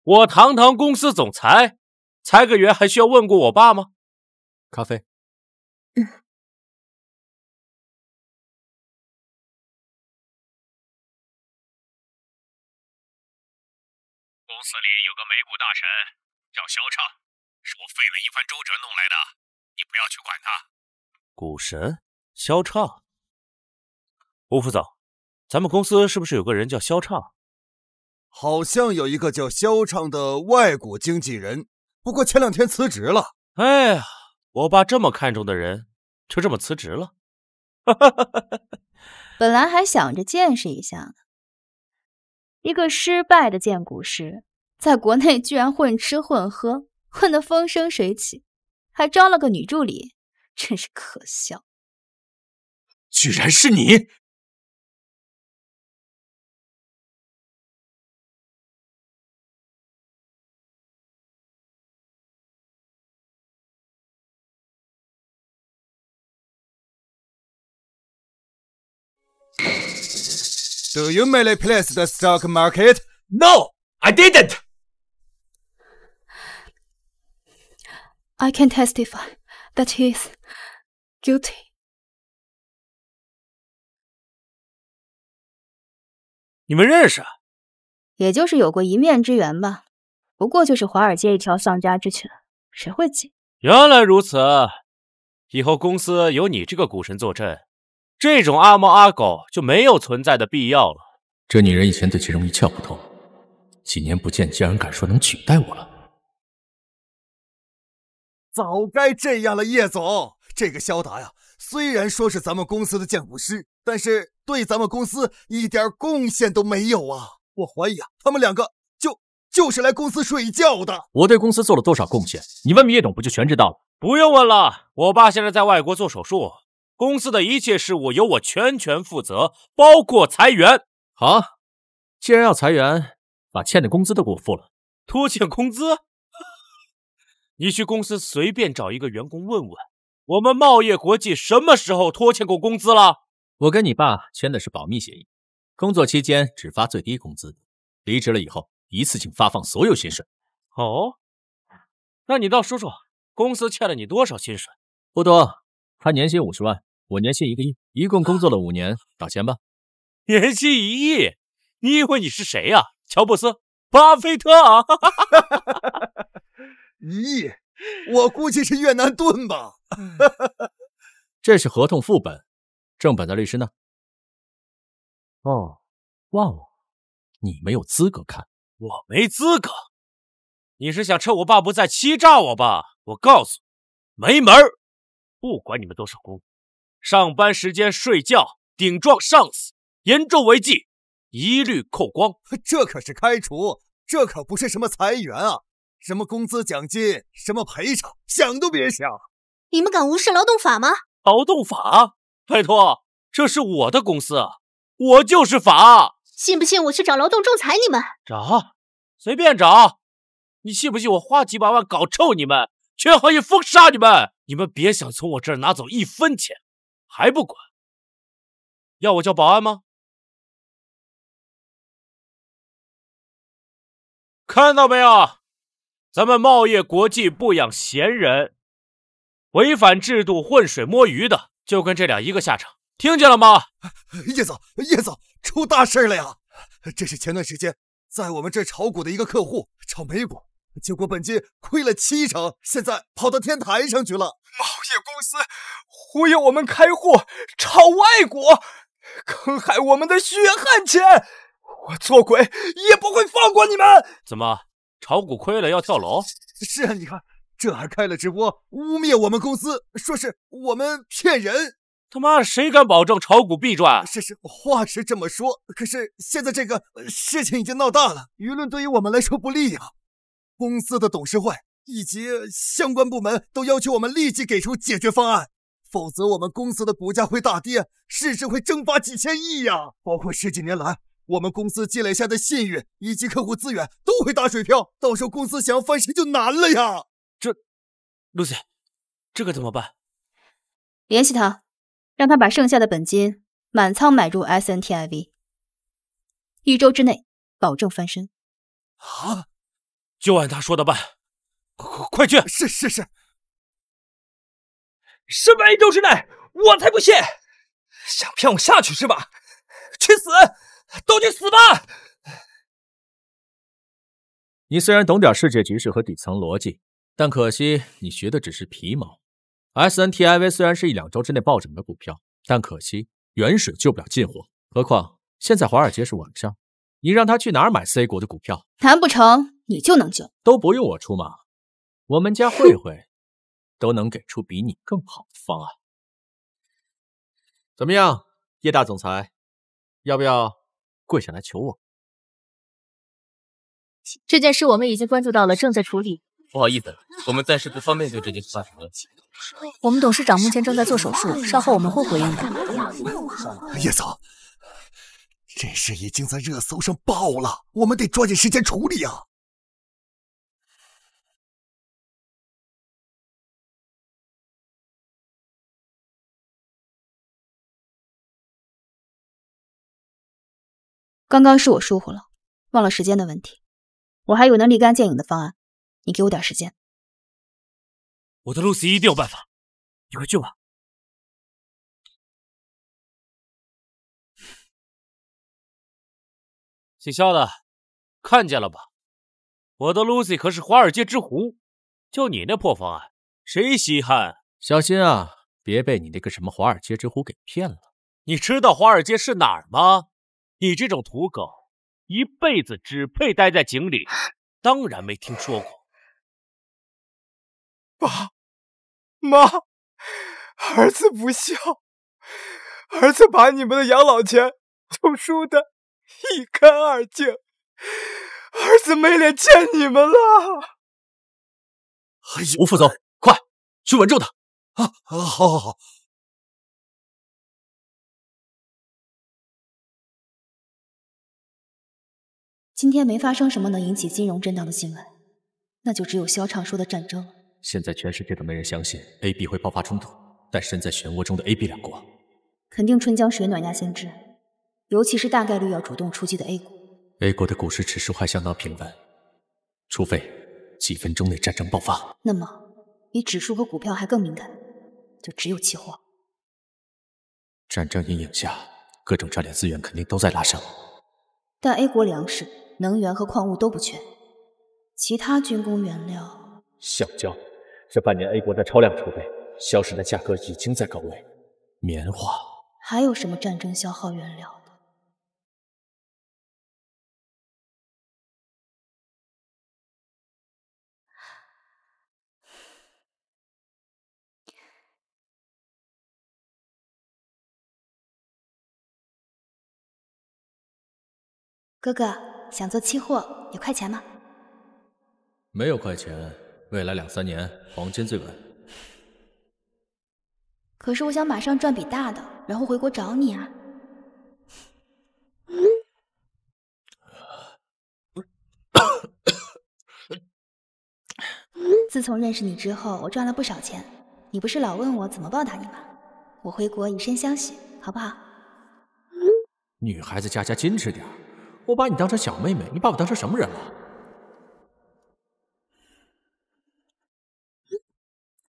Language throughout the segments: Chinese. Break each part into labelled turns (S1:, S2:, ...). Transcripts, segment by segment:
S1: 我堂堂公司总裁，裁个员还需要问过我爸吗？咖啡。
S2: 公司里有个美股大神叫肖畅，是我费了一番周折弄来的，你不要去管他。
S1: 股神肖畅，吴副总，咱们公司是不是有个人叫肖畅？
S3: 好像有一个叫肖畅的外股经纪人，不过前2天辞职了。
S1: 哎呀，我爸这么看重的人，就这么辞职了。
S4: 本来还想着见识一下呢，一个失败的荐股师，在国内居然混吃混喝，混得风生水起，还招了个女助理，真是可笑。
S2: 居然是你
S3: ！Do you manipulate the stock market?
S2: No, I didn't.
S4: I can testify that he is guilty.
S1: 你们认识？
S4: 也就是有过一面之缘吧，不过就是华尔街一条丧家之犬，谁会记？
S1: 原来如此，以后公司有你这个股神坐镇，这种阿猫阿狗就没有存在的必要了。
S5: 这女人以前对金融一窍不通，几年不见，竟然敢说能取代我了。
S3: 早该这样了，叶总。这个肖达呀，虽然说是咱们公司的荐股师，但是对咱们公司一点贡献都没有啊！我怀疑啊，他们2个就是来公司睡觉的。
S5: 我对公司做了多少贡献，你问叶董不就全知道了？
S1: 不用问了，我爸现在在外国做手术，公司的一切事务由我全权负责，包括裁员。
S5: 好，既然要裁员，把欠的工资都给我付了。
S1: 拖欠工资？你去公司随便找一个员工问问，我们茂业国际什么时候拖欠过工资了？
S5: 我跟你爸签的是保密协议，工作期间只发最低工资，离职了以后一次性发放所有薪水。
S1: 哦，那你倒说说，公司欠了你多少薪水？
S5: 不多，他年薪50万，我年薪1个亿，一共工作了5年，打钱吧。
S1: 年薪1亿？你以为你是谁呀？乔布斯、巴菲特啊
S3: 1亿，我估计是越南盾吧。
S5: 这是合同副本，正本的律师呢？哦，忘了，你没有资格看。
S1: 我没资格？你是想趁我爸不在欺诈我吧？我告诉你，没门儿！不管你们多少工，上班时间睡觉，顶撞上司，严重违纪，一律扣光。
S3: 这可是开除，这可不是什么裁员啊！什么工资奖金，什么赔偿，想都别想！
S6: 你们敢无视劳动法吗？
S1: 劳动法？拜托，这是我的公司，我就是法。
S6: 信不信我去找劳动仲裁你们？
S1: 找，随便找。你信不信我花几百万搞臭你们，全行业封杀你们？你们别想从我这儿拿走1分钱，还不管？要我叫保安吗？看到没有？咱们茂业国际不养闲人，违反制度浑水摸鱼的，就跟这俩一个下场，听见了吗？
S3: 叶总，出大事了呀！这是前段时间在我们这炒股的一个客户，炒美股，结果本金亏了70%，现在跑到天台上去了。
S7: 茂业公司忽悠我们开户，炒外股，坑害我们的血汗钱，我做鬼也不会放过你们！
S1: 怎么？炒股亏了要跳楼？
S3: 是啊，你看，这还开了直播，污蔑我们公司，说是我们骗人。
S1: 他妈，谁敢保证炒股必赚？
S3: 是，话是这么说，可是现在这个事情已经闹大了，舆论对于我们来说不利啊。公司的董事会以及相关部门都要求我们立即给出解决方案，否则我们公司的股价会大跌，市值会蒸发几千亿呀！包括10几年来我们公司积累下的信誉以及客户资源都会打水漂，到时候公司想要翻身就难了呀。
S1: Lucy， 这个怎么办？
S4: 联系他，让他把剩下的本金满仓买入 SNTIV，1周之内保证翻身。
S3: 啊，
S1: 就按他说的办，快去！
S3: 是。
S7: 什么1周之内，我才不信！想骗我下去是吧？去死！都去死吧！
S5: 你虽然懂点世界局势和底层逻辑，但可惜你学的只是皮毛。SNTIV 虽然是1-2周之内暴涨的股票，但可惜远水救不了近火。何况现在华尔街是晚上，你让他去哪儿买 C 国的股票？
S4: 难不成你就能救？
S5: 都不用我出马，我们家慧慧都能给出比你更好的方案。怎么样，叶大总裁，要不要跪下来求我？
S8: 这件事我们已经关注到了，正在处理。
S9: 不好意思，我们暂时不方便对这件事发什么问题。
S8: 我们董事长目前正在做手术，稍后我们会回应的。
S3: 叶总，这事已经在热搜上爆了，我们得抓紧时间处理啊！
S4: 刚刚是我疏忽了，忘了时间的问题。我还有能立竿见影的方案，你给我点时间。
S1: 我的 Lucy 一定有办法，你快去吧。姓肖的，看见了吧？我的 Lucy 可是华尔街之狐，就你那破方案，谁稀罕？
S5: 小心啊，别被你那个什么华尔街之狐给骗了。
S1: 你知道华尔街是哪儿吗？你这种土狗，一辈子只配待在井里，当然没听说过。
S7: 爸妈，儿子不孝，儿子把你们的养老钱都输得一干二净，儿子没脸见你们了。
S5: 吴副总，快去稳住他！
S3: 好。
S4: 今天没发生什么能引起金融震荡的新闻，那就只有萧畅说的战争了。
S5: 现在全世界都没人相信 AB 会爆发冲突，但身在漩涡中的 AB 两国，
S4: 肯定春江水暖鸭先知，尤其是大概率要主动出击的 A 股。
S5: A 国的股市指数还相当平稳，除非几分钟内战争爆发。
S4: 那么，比指数和股票还更敏感，就只有期货。
S5: 战争阴影下，各种战略资源肯定都在拉升，
S4: 但 A 国粮食、能源和矿物都不缺，其他军工原料……
S5: 橡胶，这半年 A 国的超量储备，硝石的价格已经在高位。棉花，
S4: 还有什么战争消耗原料的？哥哥，想做期货有快钱吗？
S5: 没有快钱，未来2-3年黄金最稳。
S4: 可是我想马上赚笔大的，然后回国找你啊。自从认识你之后，我赚了不少钱。你不是老问我怎么报答你吗？我回国以身相许，好不好？
S5: 女孩子家矜持点，我把你当成小妹妹，你把我当成什么人了？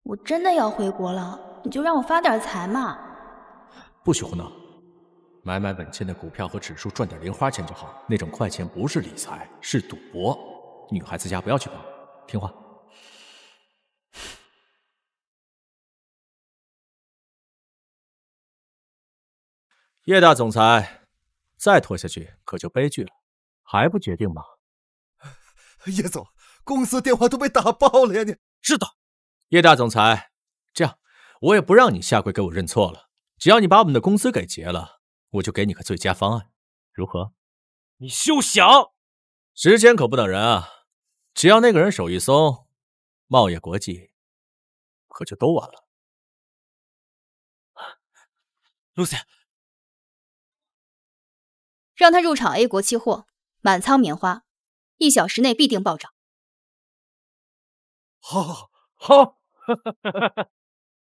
S4: 我真的要回国了，你就让我发点财嘛。
S5: 不许胡闹，买稳健的股票和指数赚点零花钱就好，那种快钱不是理财，是赌博。女孩子家不要去碰，听话。叶大总裁，再拖下去可就悲剧了，还不决定吗？
S3: 叶总，公司电话都被打爆了呀！你
S1: 是的，
S5: 叶大总裁，这样我也不让你下跪给我认错了，只要你把我们的公司给结了，我就给你个最佳方案，如何？
S1: 你休想！
S5: 时间可不等人啊，只要那个人手一松，茂业国际可就都完了。
S1: Lucy，
S4: 让他入场 A 国期货，满仓棉花，1小时内必定暴涨。
S3: 好，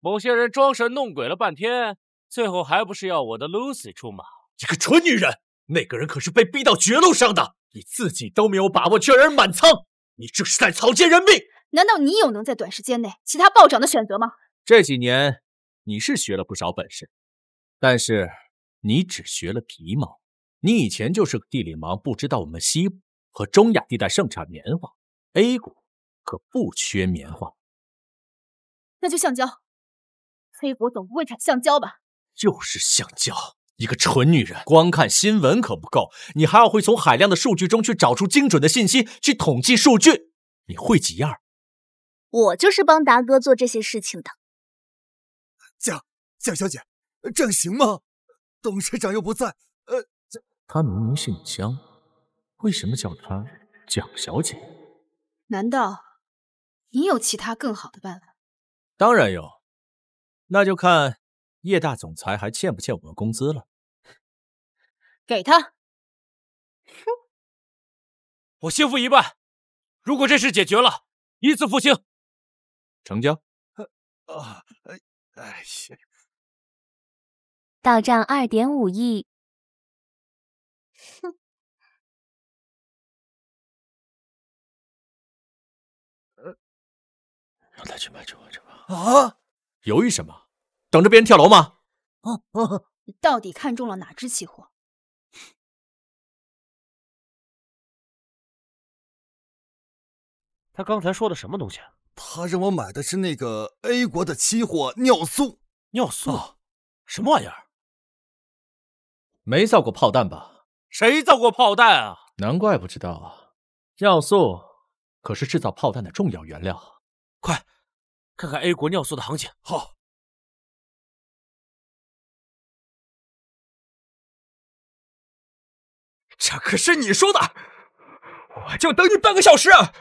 S1: 某些人装神弄鬼了半天，最后还不是要我的 Lucy 出马？
S5: 这个蠢女人，那个人可是被逼到绝路上的，你自己都没有把握，却让人满仓。
S1: 你这是在草菅人命！
S4: 难道你有能在短时间内其他暴涨的选择吗？
S5: 这几年你是学了不少本事，但是你只学了皮毛。你以前就是个地理盲，不知道我们西部和中亚地带盛产棉花 ，A 国可不缺棉花。
S4: 那就橡胶，黑国总不会产橡胶吧？
S5: 就是橡胶。一个蠢女人，光看新闻可不够，你还要会从海量的数据中去找出精准的信息，去统计数据。你会几样？
S6: 我就是帮达哥做这些事情的。
S3: 蒋小姐，这样行吗？董事长又不在，
S5: 她明明姓江，为什么叫她蒋小姐？
S4: 难道你有其他更好的办法？
S5: 当然有，那就看叶大总裁还欠不欠我们工资了。
S4: 给他。
S1: 哼，我先付一半，如果这事解决了，一次付清。
S5: 成交。
S8: 到账2.5亿。
S6: 哼。
S5: 让他去买车吧。
S3: 啊！
S5: 犹豫什么？等着别人跳楼吗？
S4: 你到底看中了哪只期货？
S1: 他刚才说的什么东西？
S3: 他让我买的是那个 A 国的期货尿素。
S1: 尿素？什么玩意儿？
S5: 没造过炮弹吧？
S1: 谁造过炮弹啊？
S5: 难怪不知道啊！尿素可是制造炮弹的重要原料。
S1: 快，看看 A 国尿素的行情。
S3: 好。
S7: 这可是你说的，我就等你半个小时啊！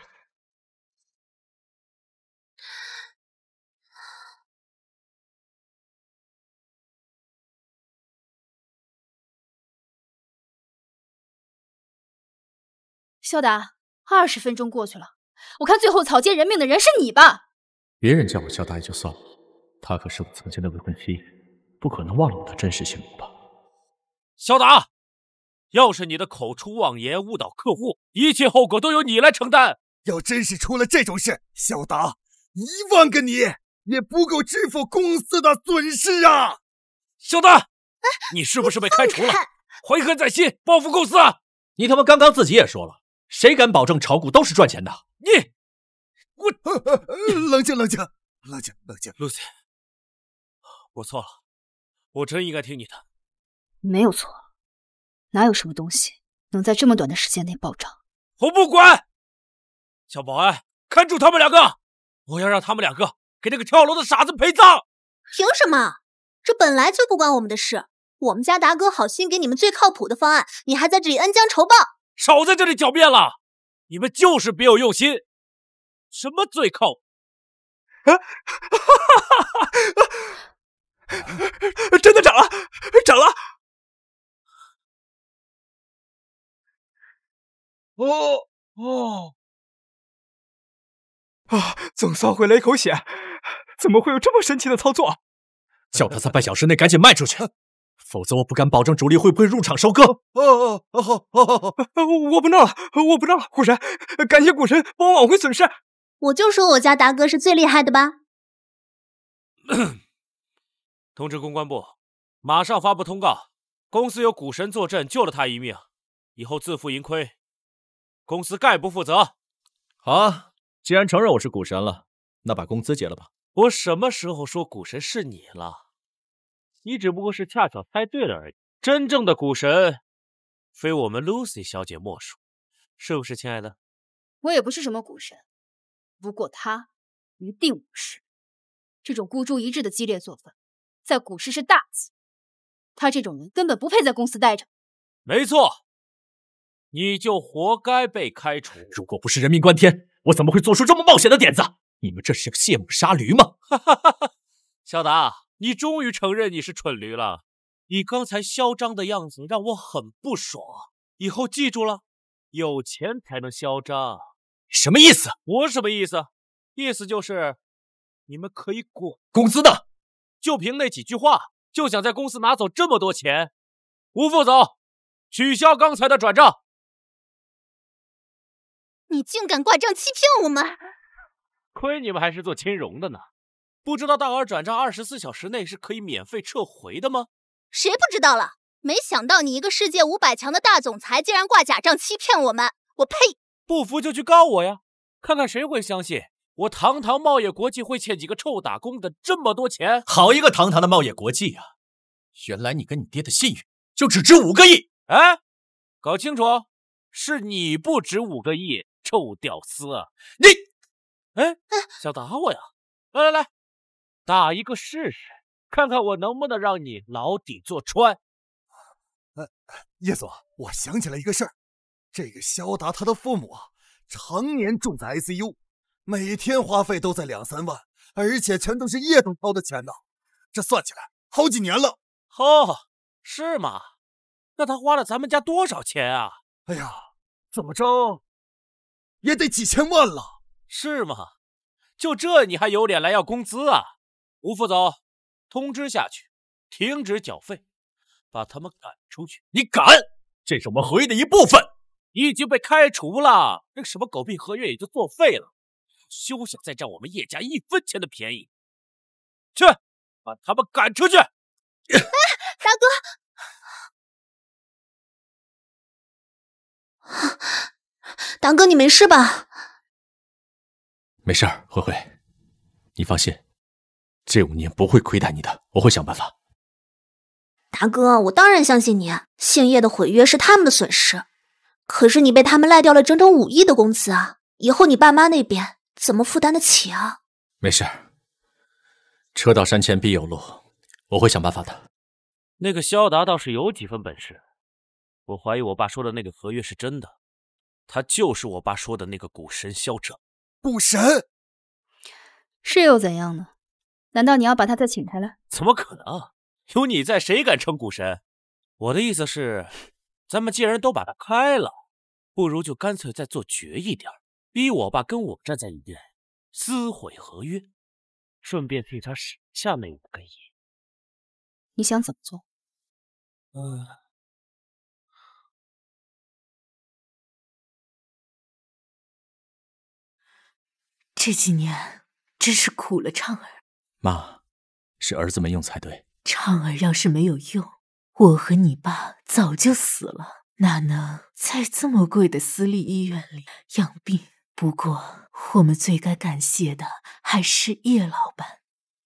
S4: 肖达，20分钟过去了，我看最后草菅人命的人是你吧？
S5: 别人叫我肖达也就算了，他可是我曾经的未婚妻，不可能忘了我的真实姓名吧？
S1: 肖达，要是你的口出妄言，误导客户，一切后果都由你来承担。
S3: 要真是出了这种事，肖达，1万个你也不够支付公司的损失啊！
S1: 肖达，你是不是被开除了？怀恨在心，报复公司？
S5: 你他妈刚刚自己也说了，谁敢保证炒股都是赚钱的？
S3: 我冷静
S1: ，Lucy， 我错了，我真应该听你的。
S4: 没有错，哪有什么东西能在这么短的时间内暴涨？
S1: 我不管，叫保安看住他们2个，我要让他们2个给那个跳楼的傻子陪葬。
S6: 凭什么？这本来就不关我们的事。我们家达哥好心给你们最靠谱的方案，你还在这里恩将仇报，
S1: 少在这里狡辩了！你们就是别有用心。什么最靠谱？
S7: 真的涨了，涨了！总算回了一口血，怎么会有这么神奇的操作？
S5: 叫他在半小时内赶紧卖出去，否则我不敢保证主力会不会入场收割。
S7: 我不闹了，股神，感谢股神帮我挽回损失。
S6: 我就说我家达哥是最厉害的吧。
S1: 通知公关部，马上发布通告，公司有股神坐镇，救了他一命，以后自负盈亏，公司概不负责。
S5: 好啊，既然承认我是股神了，那把工资结了吧。
S1: 我什么时候说股神是你了？你只不过是恰巧猜对了而已。真正的股神，非我们 Lucy 小姐莫属，是不是，亲爱的？
S4: 我也不是什么股神，不过他一定不是。这种孤注一掷的激烈做法，在股市是大忌。他这种人根本不配在公司待着。
S1: 没错，你就活该被开除。
S5: 如果不是人命关天，我怎么会做出这么冒险的点子？你们这是要卸磨杀驴吗？
S1: 肖达，你终于承认你是蠢驴了。你刚才嚣张的样子让我很不爽。以后记住了，有钱才能嚣张。
S5: 什么意思？
S1: 我什么意思？意思就是你们可以滚。
S5: 工资呢？
S1: 就凭那几句话，就想在公司拿走这么多钱？吴副总，取消刚才的转账。
S6: 你竟敢挂账欺骗我们！
S1: 亏你们还是做金融的呢，不知道大额转账24小时内是可以免费撤回的吗？
S6: 谁不知道了？没想到你一个世界500强的大总裁，竟然挂假账欺骗我们！我呸！
S1: 不服就去告我呀，看看谁会相信我堂堂茂业国际会欠几个臭打工的这么多钱？
S5: 好一个堂堂的茂业国际啊！原来你跟你爹的信誉就只值5个亿！
S1: 哎，搞清楚，是你不值5个亿，臭屌丝！你，哎，想打我呀？来，打一个试试，看看我能不能让你牢底坐穿。
S3: 叶总，我想起来一个事儿，这个肖达他的父母啊，常年住在 ICU， 每天花费都在2-3万，而且全都是叶总掏的钱呢，这算起来好几年了。
S1: 哦，是吗？那他花了咱们家多少钱啊？
S3: 哎呀，怎么着也得几千万了。
S1: 是吗？就这你还有脸来要工资啊？吴副总，通知下去，停止缴费，把他们赶出去。
S5: 你敢？这是我们合约的一部分。
S1: 你已经被开除了，那个什么狗屁合约也就作废了。休想再占我们叶家1分钱的便宜！去，把他们赶出去！
S6: 哎，大哥，大哥，你没事吧？
S5: 没事儿，慧慧，你放心，这5年不会亏待你的，我会想办法。
S6: 大哥，我当然相信你，姓叶的毁约是他们的损失，可是你被他们赖掉了整整5亿的工资啊！以后你爸妈那边怎么负担得起啊？
S5: 没事儿，车到山前必有路，我会想办法的。
S1: 那个肖达倒是有几分本事，我怀疑我爸说的那个合约是真的，他就是我爸说的那个股神肖哲。
S3: 股神
S4: 是又怎样呢？难道你要把他再请开来？
S1: 怎么可能？有你在，谁敢称股神？我的意思是，咱们既然都把他开了，不如就干脆再做绝一点，逼我爸跟我站在一边，撕毁合约，顺便替他省下那5个亿。
S4: 你想怎么做？
S10: 这几年真是苦了畅儿。
S5: 妈，是儿子没用才对。
S10: 畅儿要是没有用，我和你爸早就死了，哪能在这么贵的私立医院里养病？不过，我们最该感谢的还是叶老板。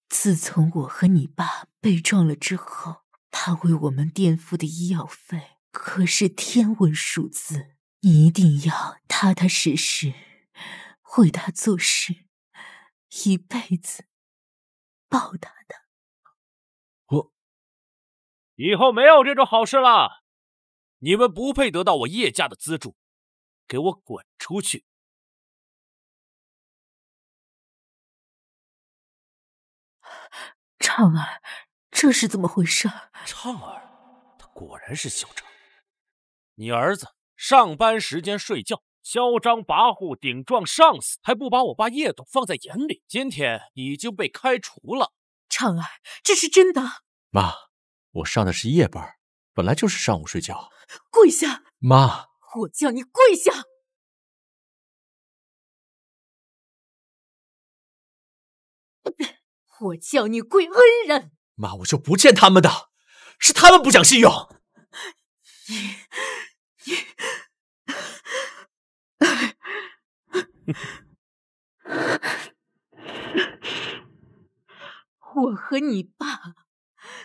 S10: 自从我和你爸被撞了之后，他为我们垫付的医药费可是天文数字，你一定要踏踏实实为他做事，一辈子报答他。
S1: 以后没有这种好事了，你们不配得到我叶家的资助，给我滚出去！
S10: 畅儿，这是怎么回事？
S1: 畅儿，他果然是肖哲。你儿子上班时间睡觉，嚣张跋扈，顶撞上司，还不把我爸叶董放在眼里。今天你已经被开除了。
S10: 畅儿，这是真的。
S5: 妈，我上的是夜班，本来就是上午睡觉。
S10: 跪下！
S5: 妈，
S10: 我叫你跪下！我叫你跪恩人！
S5: 妈，我就不见他们的，是他们不讲信用。
S10: 我和你爸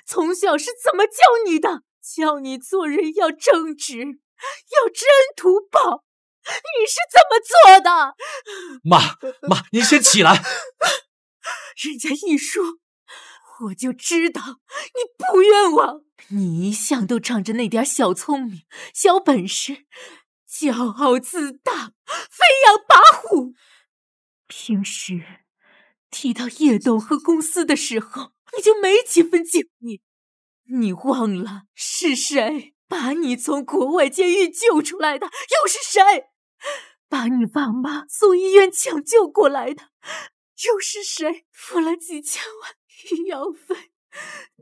S10: 从小是怎么教你的？教你做人要正直，要知恩图报。你是怎么做的？
S5: 妈，您先起来。
S10: 人家一说，我就知道你不冤枉。你一向都仗着那点小聪明、小本事，骄傲自大，飞扬跋扈。平时提到叶董和公司的时候，你就没几分敬意。你忘了是谁把你从国外监狱救出来的？又是谁把你爸妈从医院抢救过来的？又是谁付了几千万医药费，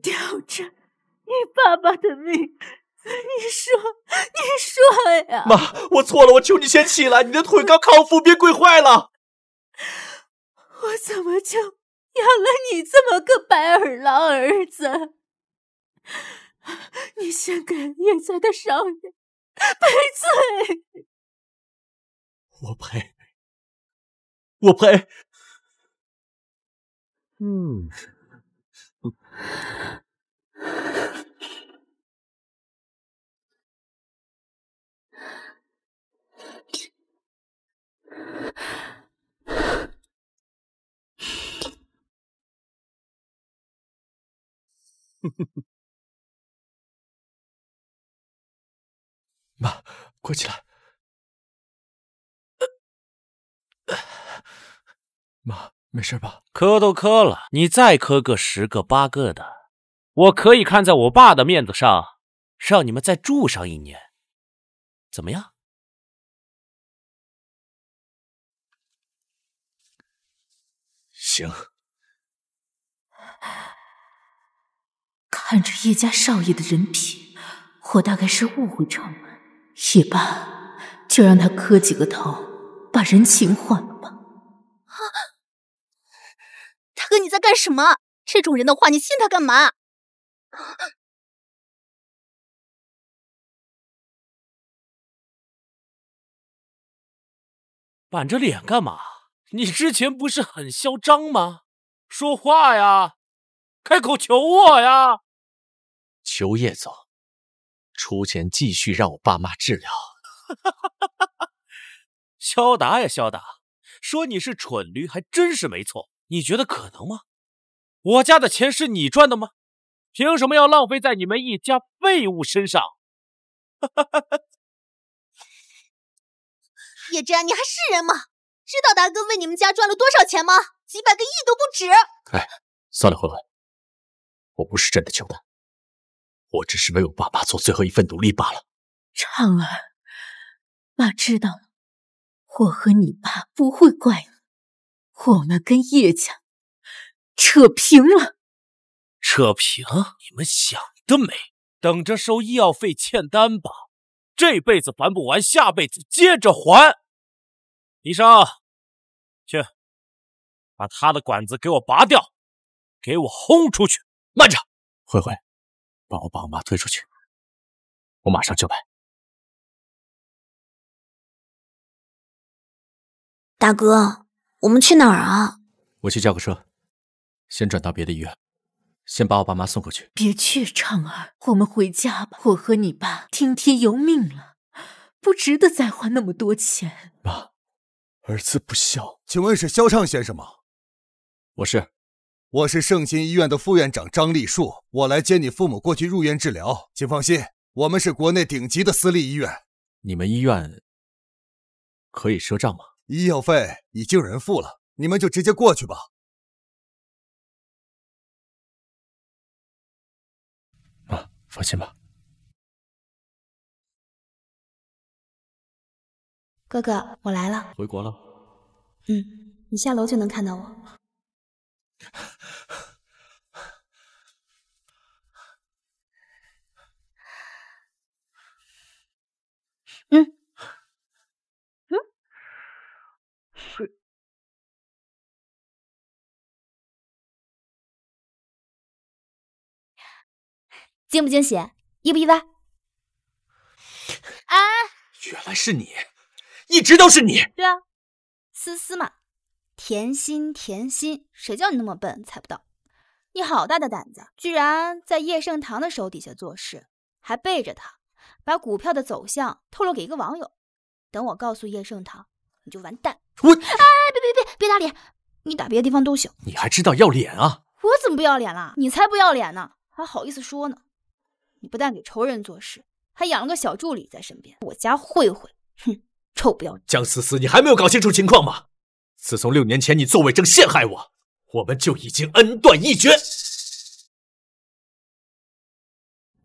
S10: 吊着你爸爸的命你说呀！
S5: 妈，我错了，我求你先起来，你的腿刚康复，别跪坏了。
S10: 我怎么就养了你这么个白眼狼儿子？你先给叶家的少爷赔罪。
S5: 我赔。我赔。妈，快起来！妈，没事吧？
S1: 磕都磕了，你再磕个10个8个的，我可以看在我爸的面子上，让你们再住上1年，怎么样？
S5: 行。
S10: 看着叶家少爷的人品，我大概是误会常文，也罢，就让他磕几个头，把人情换了吧。
S6: 大哥，你在干什么？这种人的话，你信他干嘛？
S1: 板着脸干嘛？你之前不是很嚣张吗？说话呀，开口求我呀！
S5: 求叶总出钱继续让我爸妈治疗。
S1: 肖达呀，肖达，说你是蠢驴还真是没错。你觉得可能吗？我家的钱是你赚的吗？凭什么要浪费在你们一家废物身上？
S6: 叶真，你还是人吗？知道达哥为你们家赚了多少钱吗？几百个亿都不止。
S5: 哎，算了，慧慧，我不是真的求他，我只是为我爸妈做最后一份努力罢了。
S10: 畅儿，妈知道了，我和你爸不会怪你，我们跟叶家扯平了。
S1: 扯平？你们想得美！等着收医药费欠单吧，这辈子还不完，下辈子接着还。医生，去把他的管子给我拔掉，给我轰出去！
S5: 慢着，慧慧，帮我把我妈推出去，我马上就来。
S6: 大哥，我们去哪儿啊？
S5: 我去叫个车，先转到别的医院，先把我爸妈送过去。
S10: 别去，畅儿，我们回家吧。我和你爸听天由命了，不值得再花那么多钱。
S5: 妈，儿子不孝。
S3: 请问是萧畅先生吗？我是圣心医院的副院长张立树，我来接你父母过去入院治疗。请放心，我们是国内顶级的私立医院。
S5: 你们医院可以赊账吗？
S3: 医药费已经有人付了，你们就直接过去吧。
S5: 妈，放心吧。
S4: 哥哥，我来了。
S5: 回国了？
S4: 你下楼就能看到我。惊不惊喜？意不意外？啊！
S5: 原来是你，一直都是你。
S4: 对啊，思思嘛，甜心甜心，谁叫你那么笨，猜不到。你好大的胆子，居然在叶盛堂的手底下做事，还背着他，把股票的走向透露给一个网友。等我告诉叶盛堂，你就完蛋。别打脸，你打别的地方都行。
S5: 你还知道要脸啊？
S4: 我怎么不要脸了？你才不要脸呢，还好意思说呢？你不但给仇人做事，还养了个小助理在身边。我家慧慧，哼，臭不要脸！
S5: 江思思，你还没有搞清楚情况吗？自从6年前你做伪证陷害我，我们就已经恩断义绝。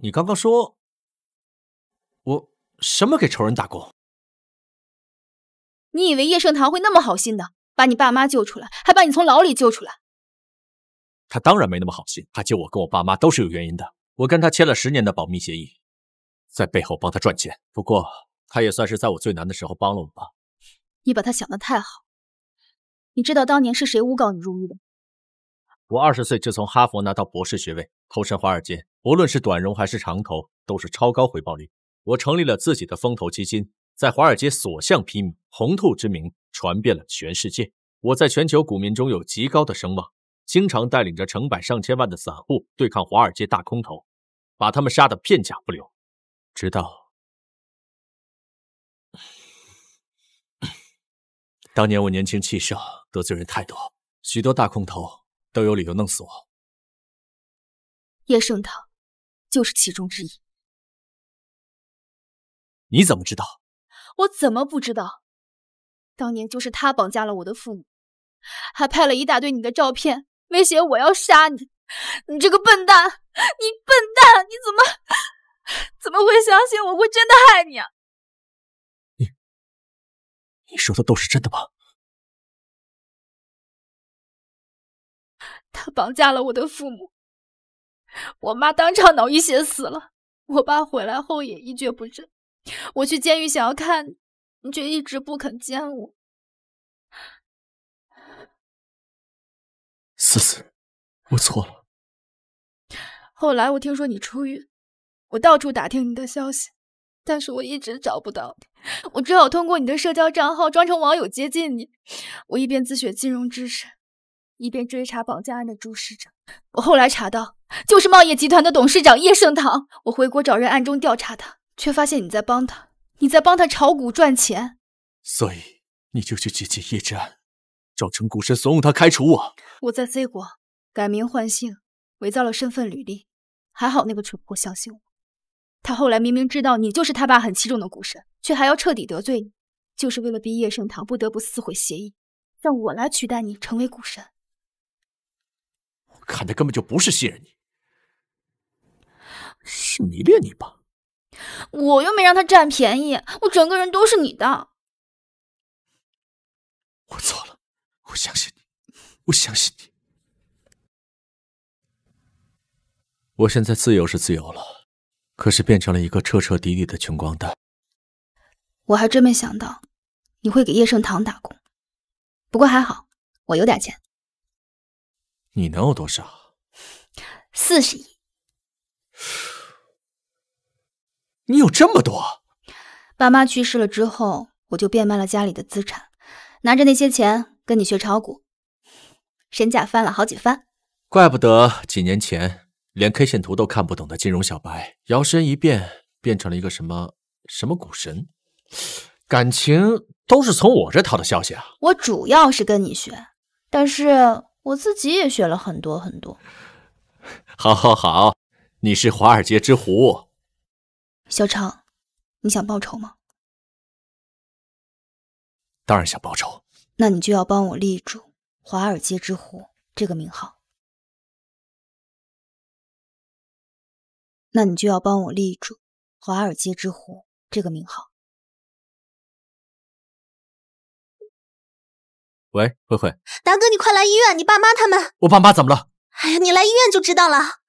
S5: 你刚刚说我什么给仇人打工？
S4: 你以为叶盛堂会那么好心的把你爸妈救出来，还把你从牢里救出来？
S5: 他当然没那么好心，他救我跟我爸妈都是有原因的。我跟他签了10年的保密协议，在背后帮他赚钱。不过他也算是在我最难的时候帮了我吧。
S4: 你把他想得太好。你知道当年是谁诬告你入狱的？
S5: 我20岁就从哈佛拿到博士学位，投身华尔街，无论是短融还是长投，都是超高回报率。我成立了自己的风投基金，在华尔街所向披靡，红兔之名传遍了全世界。我在全球股民中有极高的声望，经常带领着成百上千万的散户对抗华尔街大空头，把他们杀得片甲不留。直到当年我年轻气盛，得罪人太多，许多大空头都有理由弄死我。
S4: 叶圣堂就是其中之一。
S5: 你怎么知道？
S4: 我怎么不知道？当年就是他绑架了我的父母，还拍了一大堆你的照片，威胁我要杀你。你这个笨蛋！你笨蛋！你怎么会相信我会真的害你啊？
S5: 你说的都是真的吗？
S4: 他绑架了我的父母，我妈当场脑溢血死了，我爸回来后也一蹶不振。我去监狱想要看你，你却一直不肯见我。
S5: 思思，我错了。
S4: 后来我听说你出狱，我到处打听你的消息，但是我一直找不到你，我只好通过你的社交账号装成网友接近你。我一边自学金融知识，一边追查绑架案的主使者。我后来查到，就是茂业集团的董事长叶圣堂。我回国找人暗中调查他，却发现你在帮他，你在帮他炒股赚钱。
S5: 所以你就去接近叶之安，找成股神怂恿他开除我。
S4: 我在 C 国改名换姓，伪造了身份履历，还好那个蠢货相信我。他后来明明知道你就是他爸很器重的股神，却还要彻底得罪你，就是为了逼叶圣堂不得不撕毁协议，让我来取代你成为股神。
S5: 我看的根本就不是信任你，是迷恋你吧？
S4: 我又没让他占便宜，我整个人都是你的。
S5: 我错了，我相信你，我相信你。我现在自由是自由了，可是变成了一个彻彻底底的穷光蛋。
S4: 我还真没想到你会给叶圣堂打工，不过还好，我有点钱。
S5: 你能有多少
S4: ？40亿。
S5: 你有这么多？
S4: 爸妈去世了之后，我就变卖了家里的资产，拿着那些钱跟你学炒股，身价翻了好几番。
S5: 怪不得几年前连 K 线图都看不懂的金融小白，摇身一变变成了一个什么股神。感情都是从我这套的消息啊。
S4: 我主要是跟你学，但是我自己也学了很多很多。
S5: 好，你是华尔街之狐。
S4: 小常，你想报仇吗？
S5: 当然想报仇。
S4: 那你就要帮我立住华尔街之狐这个名号。
S5: 喂，慧慧。
S6: 达哥，你快来医院，你爸妈他们。
S5: 我爸妈怎么了？
S6: 哎呀，你来医院就知道了。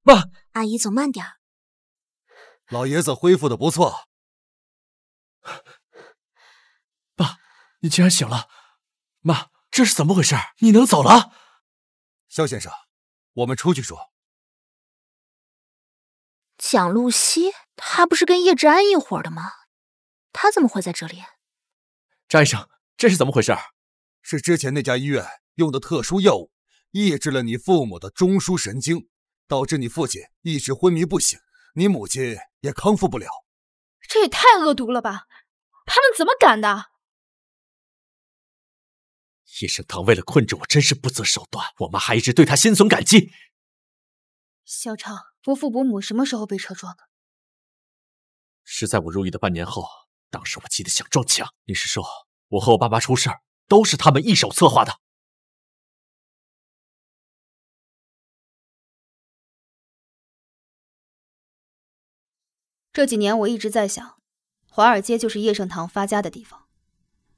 S5: 妈，
S6: 阿姨走慢点。
S3: 老爷子恢复的不错。
S5: 爸，你竟然醒了。妈，这是怎么回事？你能走了？
S3: 肖先生，我们出去说。
S6: 蒋露西，她不是跟叶志安一伙的吗？她怎么会在这里？
S5: 张医生，这是怎么回事？
S3: 是之前那家医院用的特殊药物抑制了你父母的中枢神经，导致你父亲一直昏迷不醒，你母亲也康复不了。
S4: 这也太恶毒了吧！他们怎么敢的？
S5: 叶圣堂为了困住我，真是不择手段。我妈还一直对他心存感激。
S4: 小常，伯父伯母什么时候被车撞的？
S5: 是在我入狱的半年后，当时我急得想撞墙。你是说，我和我爸妈出事儿都是他们一手策划的？
S4: 这几年我一直在想，华尔街就是叶圣堂发家的地方，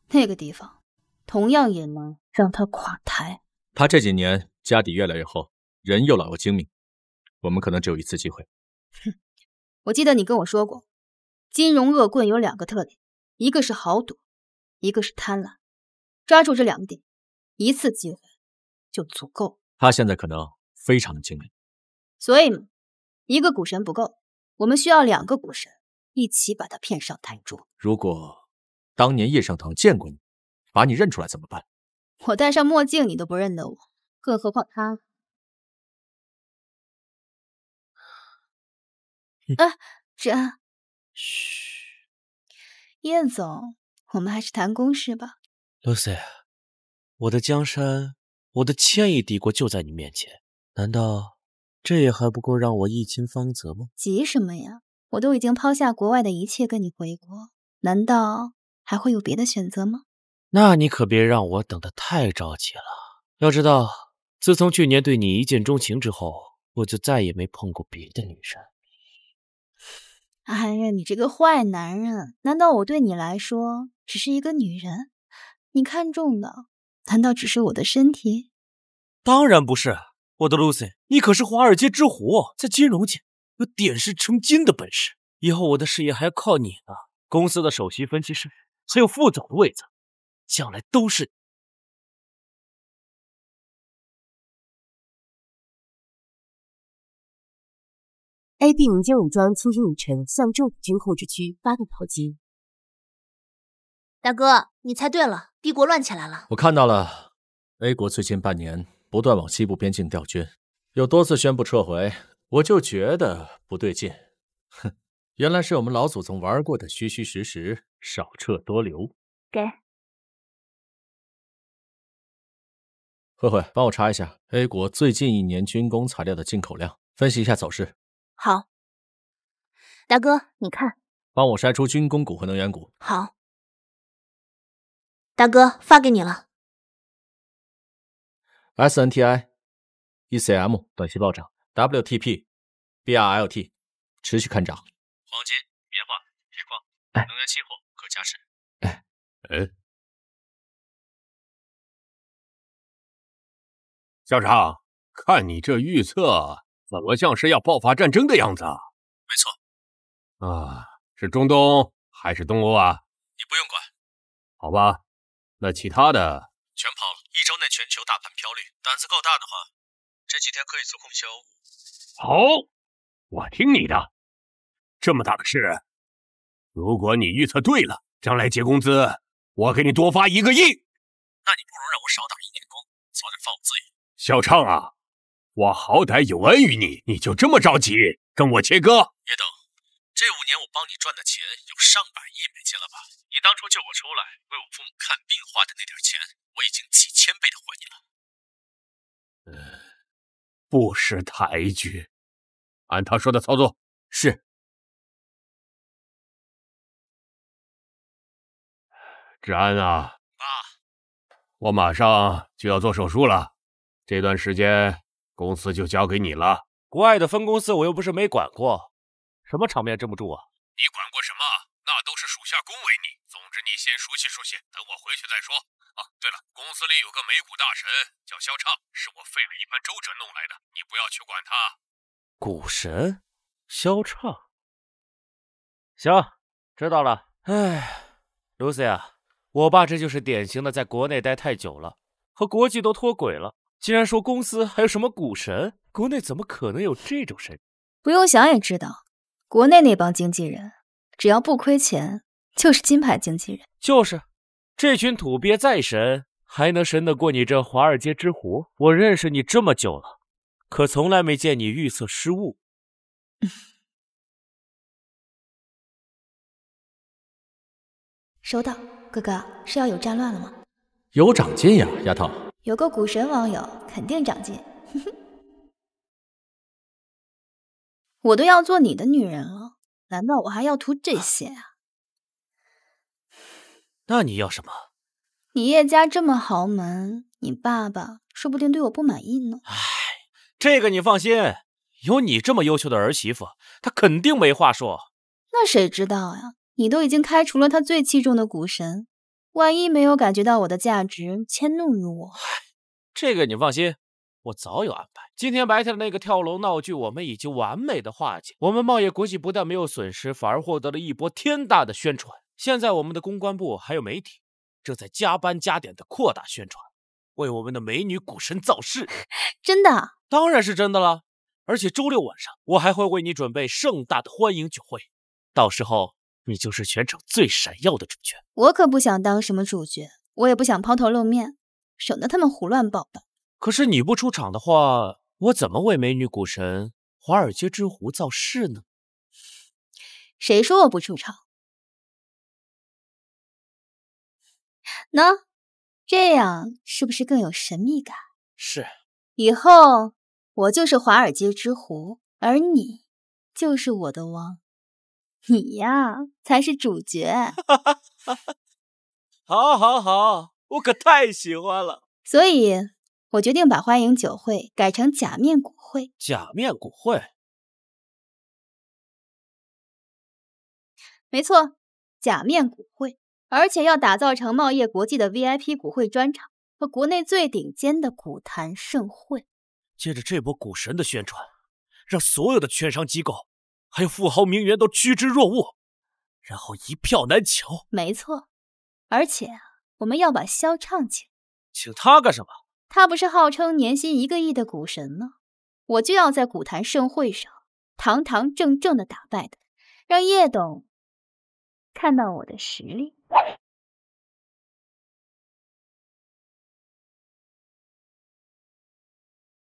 S4: 那个地方同样也能让他垮台。
S5: 他这几年家底越来越厚，人又老又精明，我们可能只有一次机会。
S4: 我记得你跟我说过，金融恶棍有2个特点，一个是豪赌，一个是贪婪。抓住这2点，一次机会就足够。
S5: 他现在可能非常的精明，
S4: 所以嘛，一个股神不够，我们需要2个股神一起把他骗上台桌。
S5: 如果当年叶圣堂见过你，把你认出来怎么办？
S4: 我戴上墨镜你都不认得我，更何况他。芷安，嘘，叶总，我们还是谈公事吧。
S1: Lucy， 我的江山，我的千亿帝国就在你面前，难道这也还不够让我一亲芳泽吗？
S4: 急什么呀？我都已经抛下国外的一切跟你回国，难道还会有别的选择吗？
S1: 那你可别让我等得太着急了。要知道，自从去年对你一见钟情之后，我就再也没碰过别的女人。
S4: 哎呀，你这个坏男人，难道我对你来说只是一个女人？你看中的难道只是我的身体？
S1: 当然不是，我的 Lucy， 你可是华尔街之虎，在金融界有点石成金的本事。以后我的事业还要靠你呢，公司的首席分析师，还有副总的位子，将来都是你。
S11: AB 民间武装轻型影城向政府军控制区发动炮击。
S6: 大哥，你猜对了，B 国乱起来了。
S5: 我看到了 ，A 国最近半年不断往西部边境调军，又多次宣布撤回，我就觉得不对劲。哼，原来是我们老祖宗玩过的虚虚实实，少撤多留。
S6: 给。
S5: 慧慧，帮我查一下 A 国最近1年军工材料的进口量，分析一下走势。
S6: 好，大哥，你看，
S5: 帮我筛出军工股和能源股。
S6: 好，大哥发给你了。
S5: SNTI、ECM 短期暴涨 ，WTP、BRLT 持续看涨。
S9: 黄金、棉花、铁矿、能源期货可加持。
S2: 校长，看你这预测，怎么像是要爆发战争的样子啊？
S9: 没错。
S2: 啊，是中东还是东欧啊？
S9: 你不用管。
S2: 好吧，那其他的
S9: 全抛了。1周内全球大盘飘绿，胆子够大的话，这几天可以做空销。
S2: 好，我听你的。这么大的事，如果你预测对了，将来结工资，我给你多发1个亿。
S9: 那你不如让我少打1年工，早点放我自由。
S2: 小畅啊，我好歹有恩于你，你就这么着急跟我切割？
S9: 叶董，这5年我帮你赚的钱有上百亿美金了吧？你当初救我出来，为我父母看病花的那点钱，我已经几千倍的还你了。
S2: 不识抬举，按他说的操作。
S5: 是。
S2: 芷安啊，
S9: 爸，
S2: 我马上就要做手术了，这段时间公司就交给你了。
S1: 国外的分公司我又不是没管过，什么场面镇不住啊？
S2: 你管过什么？那都是属下恭维你。总之你先熟悉熟悉，等我回去再说。啊，对了，公司里有个美股大神叫肖畅，是我费了1番周折弄来的，你不要去管他。
S1: 股神肖畅，行，知道了。哎，Lucy 啊，我爸这就是典型的在国内待太久了，和国际都脱轨了。既然说公司还有什么股神，国内怎么可能有这种神？
S4: 不用想也知道，国内那帮经纪人，只要不亏钱，就是金牌经纪人。
S1: 就是，这群土鳖再神，还能神得过你这华尔街之虎？我认识你这么久了，可从来没见你预测失误。
S4: 收到，哥哥，是要有战乱了吗？
S5: 有长进呀，丫头。
S4: 有个股神网友肯定长进。我都要做你的女人了，难道我还要图这些啊？
S1: 那你要什么？
S4: 你叶家这么豪门，你爸爸说不定对我不满意呢。
S1: 唉，这个你放心，有你这么优秀的儿媳妇，他肯定没话说。
S4: 那谁知道呀？你都已经开除了他最器重的股神，万一没有感觉到我的价值，迁怒于我。
S1: 这个你放心，我早有安排。今天白天的那个跳楼闹剧，我们已经完美的化解。我们贸易国际不但没有损失，反而获得了一波天大的宣传。现在我们的公关部还有媒体正在加班加点的扩大宣传，为我们的美女股神造势。
S4: 真的？
S1: 当然是真的了。而且周六晚上我还会为你准备盛大的欢迎酒会，到时候你就是全场最闪耀的主角。
S4: 我可不想当什么主角，我也不想抛头露面，省得他们胡乱报道。
S1: 可是你不出场的话，我怎么为美女股神华尔街之狐造势呢？
S4: 谁说我不出场？那这样是不是更有神秘感？
S1: 是。
S4: 以后我就是华尔街之狐，而你就是我的王。你呀，才是主角。
S1: 好，好，好，我可太喜欢了。
S4: 所以，我决定把欢迎酒会改成假面股会。
S1: 假面股会？
S4: 没错，假面股会，而且要打造成贸易国际的 VIP 股会专场和国内最顶尖的股坛盛会。
S1: 借着这波股神的宣传，让所有的券商机构还有富豪名媛都趋之若鹜，然后一票难求。
S4: 没错，而且我们要把萧畅
S1: 请他干什么？
S4: 他不是号称年薪1个亿的股神吗？我就要在股坛盛会上堂堂正正的打败他，让叶董看到我的实力。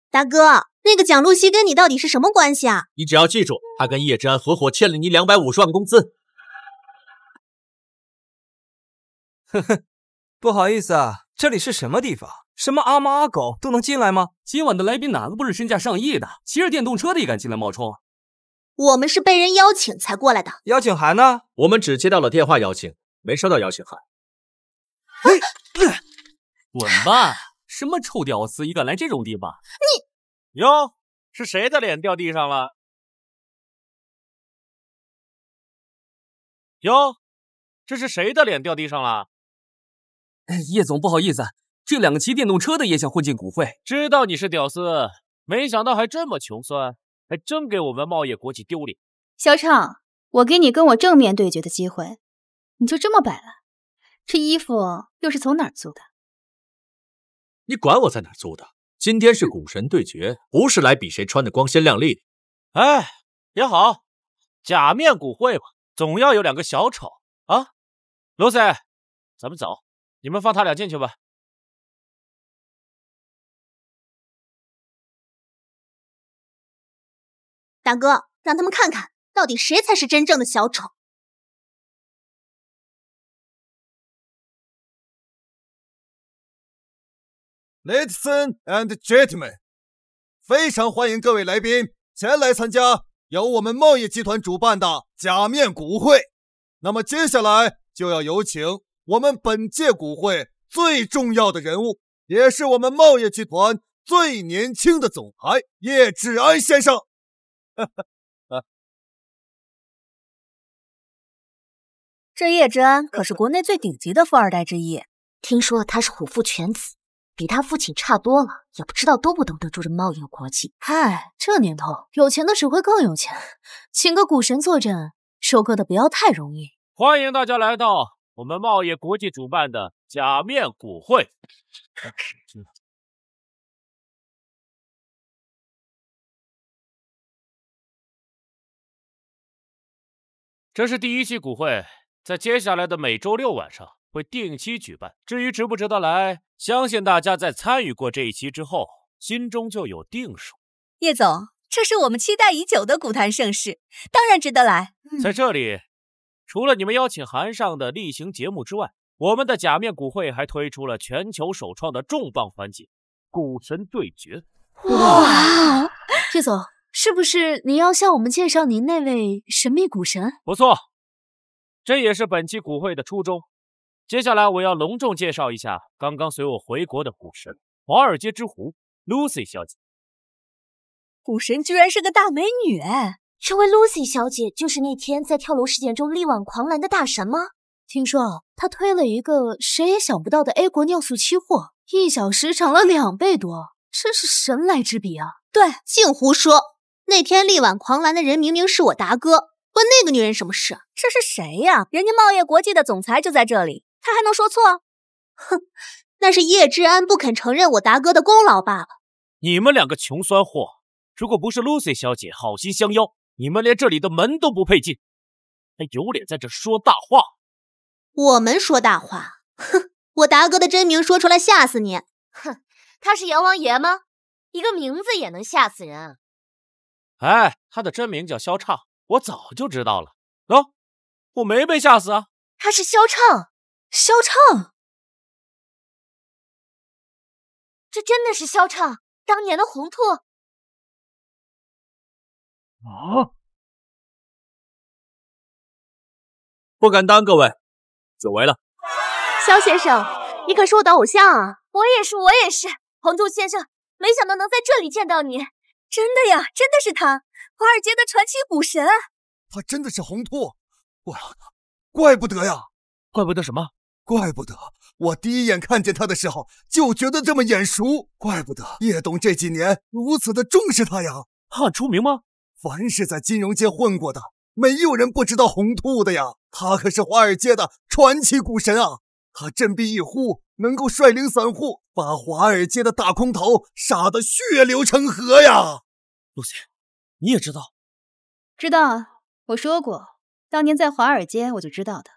S6: 大哥，那个蒋露西跟你到底是什么关系啊？
S5: 你只要记住，他跟叶之安合伙欠了你250万工资。
S7: 呵呵，不好意思啊，这里是什么地方？什么阿猫阿狗都能进来吗？
S12: 今晚的来宾哪个不是身价上亿的？骑着电动车的也敢进来冒充？
S6: 我们是被人邀请才过来的。
S7: 邀请函呢？
S5: 我们只接到了电话邀请，没收到邀请函。
S12: 滚吧！什么臭屌丝，也敢来这种地方？
S1: 哟，是谁的脸掉地上了？哟，这是谁的脸掉地上了？
S12: 叶总，不好意思，这2个骑电动车的也想混进股会。
S1: 知道你是屌丝，没想到还这么穷酸，还真给我们贸易国际丢脸。
S4: 萧畅，我给你跟我正面对决的机会，你就这么摆烂？这衣服又是从哪儿租的？
S5: 你管我在哪儿租的？今天是股神对决，不是来比谁穿的光鲜亮丽的。
S1: 哎，也好，假面股会吧，总要有2个小丑啊。Lucy，咱们走，你们放他俩进去吧。
S6: 大哥，让他们看看到底谁才是真正的小丑。
S3: Ladies and gentlemen， 非常欢迎各位来宾前来参加由我们贸易集团主办的假面股会。那么接下来就要有请我们本届股会最重要的人物，也是我们贸易集团最年轻的总裁叶志安先生。
S8: 这叶之安可是国内最顶级的富二代之一，
S6: 听说他是虎父犬子，比他父亲差多了，也不知道兜不兜得住这贸易国际。
S8: 嗨，这年头有钱的只会更有钱，请个股神坐镇，收割的不要太容易。
S1: 欢迎大家来到我们贸易国际主办的假面股会。这是第1期股会，在接下来的每周6晚上会定期举办。至于值不值得来，相信大家在参与过这一期之后，心中就有定数。
S8: 叶总，这是我们期待已久的股坛盛事，当然值得来。
S1: 在这里，除了你们邀请函上的例行节目之外，我们的假面股会还推出了全球首创的重磅环节——股神对决。
S8: 哇！叶总，是不是您要向我们介绍您那位神秘股神？
S1: 不错，这也是本期股会的初衷。接下来我要隆重介绍一下刚刚随我回国的股神——华尔街之狐 Lucy 小姐。
S8: 股神居然是个大美女哎！
S6: 这位 Lucy 小姐就是那天在跳楼事件中力挽狂澜的大神吗？
S8: 听说她推了一个谁也想不到的 A 国尿素期货，1小时涨了2倍多，真是神来之笔啊！
S6: 对，净胡说！那天力挽狂澜的人明明是我达哥，关那个女人什么事？
S13: 这是谁呀？人家茂业国际的总裁就在这里，他还能说错？
S6: 哼，那是叶志安不肯承认我达哥的功劳罢了。
S1: 你们两个穷酸货，如果不是 Lucy 小姐好心相邀，你们连这里的门都不配进，还有脸在这说大话？
S6: 我们说大话？哼，我达哥的真名说出来吓死你！
S13: 哼，他是阎王爷吗？一个名字也能吓死人？
S1: 哎，他的真名叫萧畅，我早就知道了。喏，我没被吓死啊。
S8: 他是萧畅，萧畅，
S13: 这真的是萧畅，当年的红兔。
S3: 啊！
S5: 不敢当，各位，久违了。
S13: 萧先生，你可是我的偶像啊！我也是，我也是。红兔先生，没想到能在这里见到你。真的呀，真的是他，华尔街的传奇股神。
S3: 他真的是红兔，怪不得呀！
S1: 怪不得什么？
S3: 怪不得我第一眼看见他的时候就觉得这么眼熟，怪不得叶董这几年如此的重视他呀！
S1: 他很出名吗？
S3: 凡是在金融界混过的，没有人不知道红兔的呀。他可是华尔街的传奇股神啊！他振臂一呼，能够率领散户把华尔街的大空头杀得血流成河呀！
S1: 露西，你也知道？
S4: 知道啊，我说过，当年在华尔街我就知道的。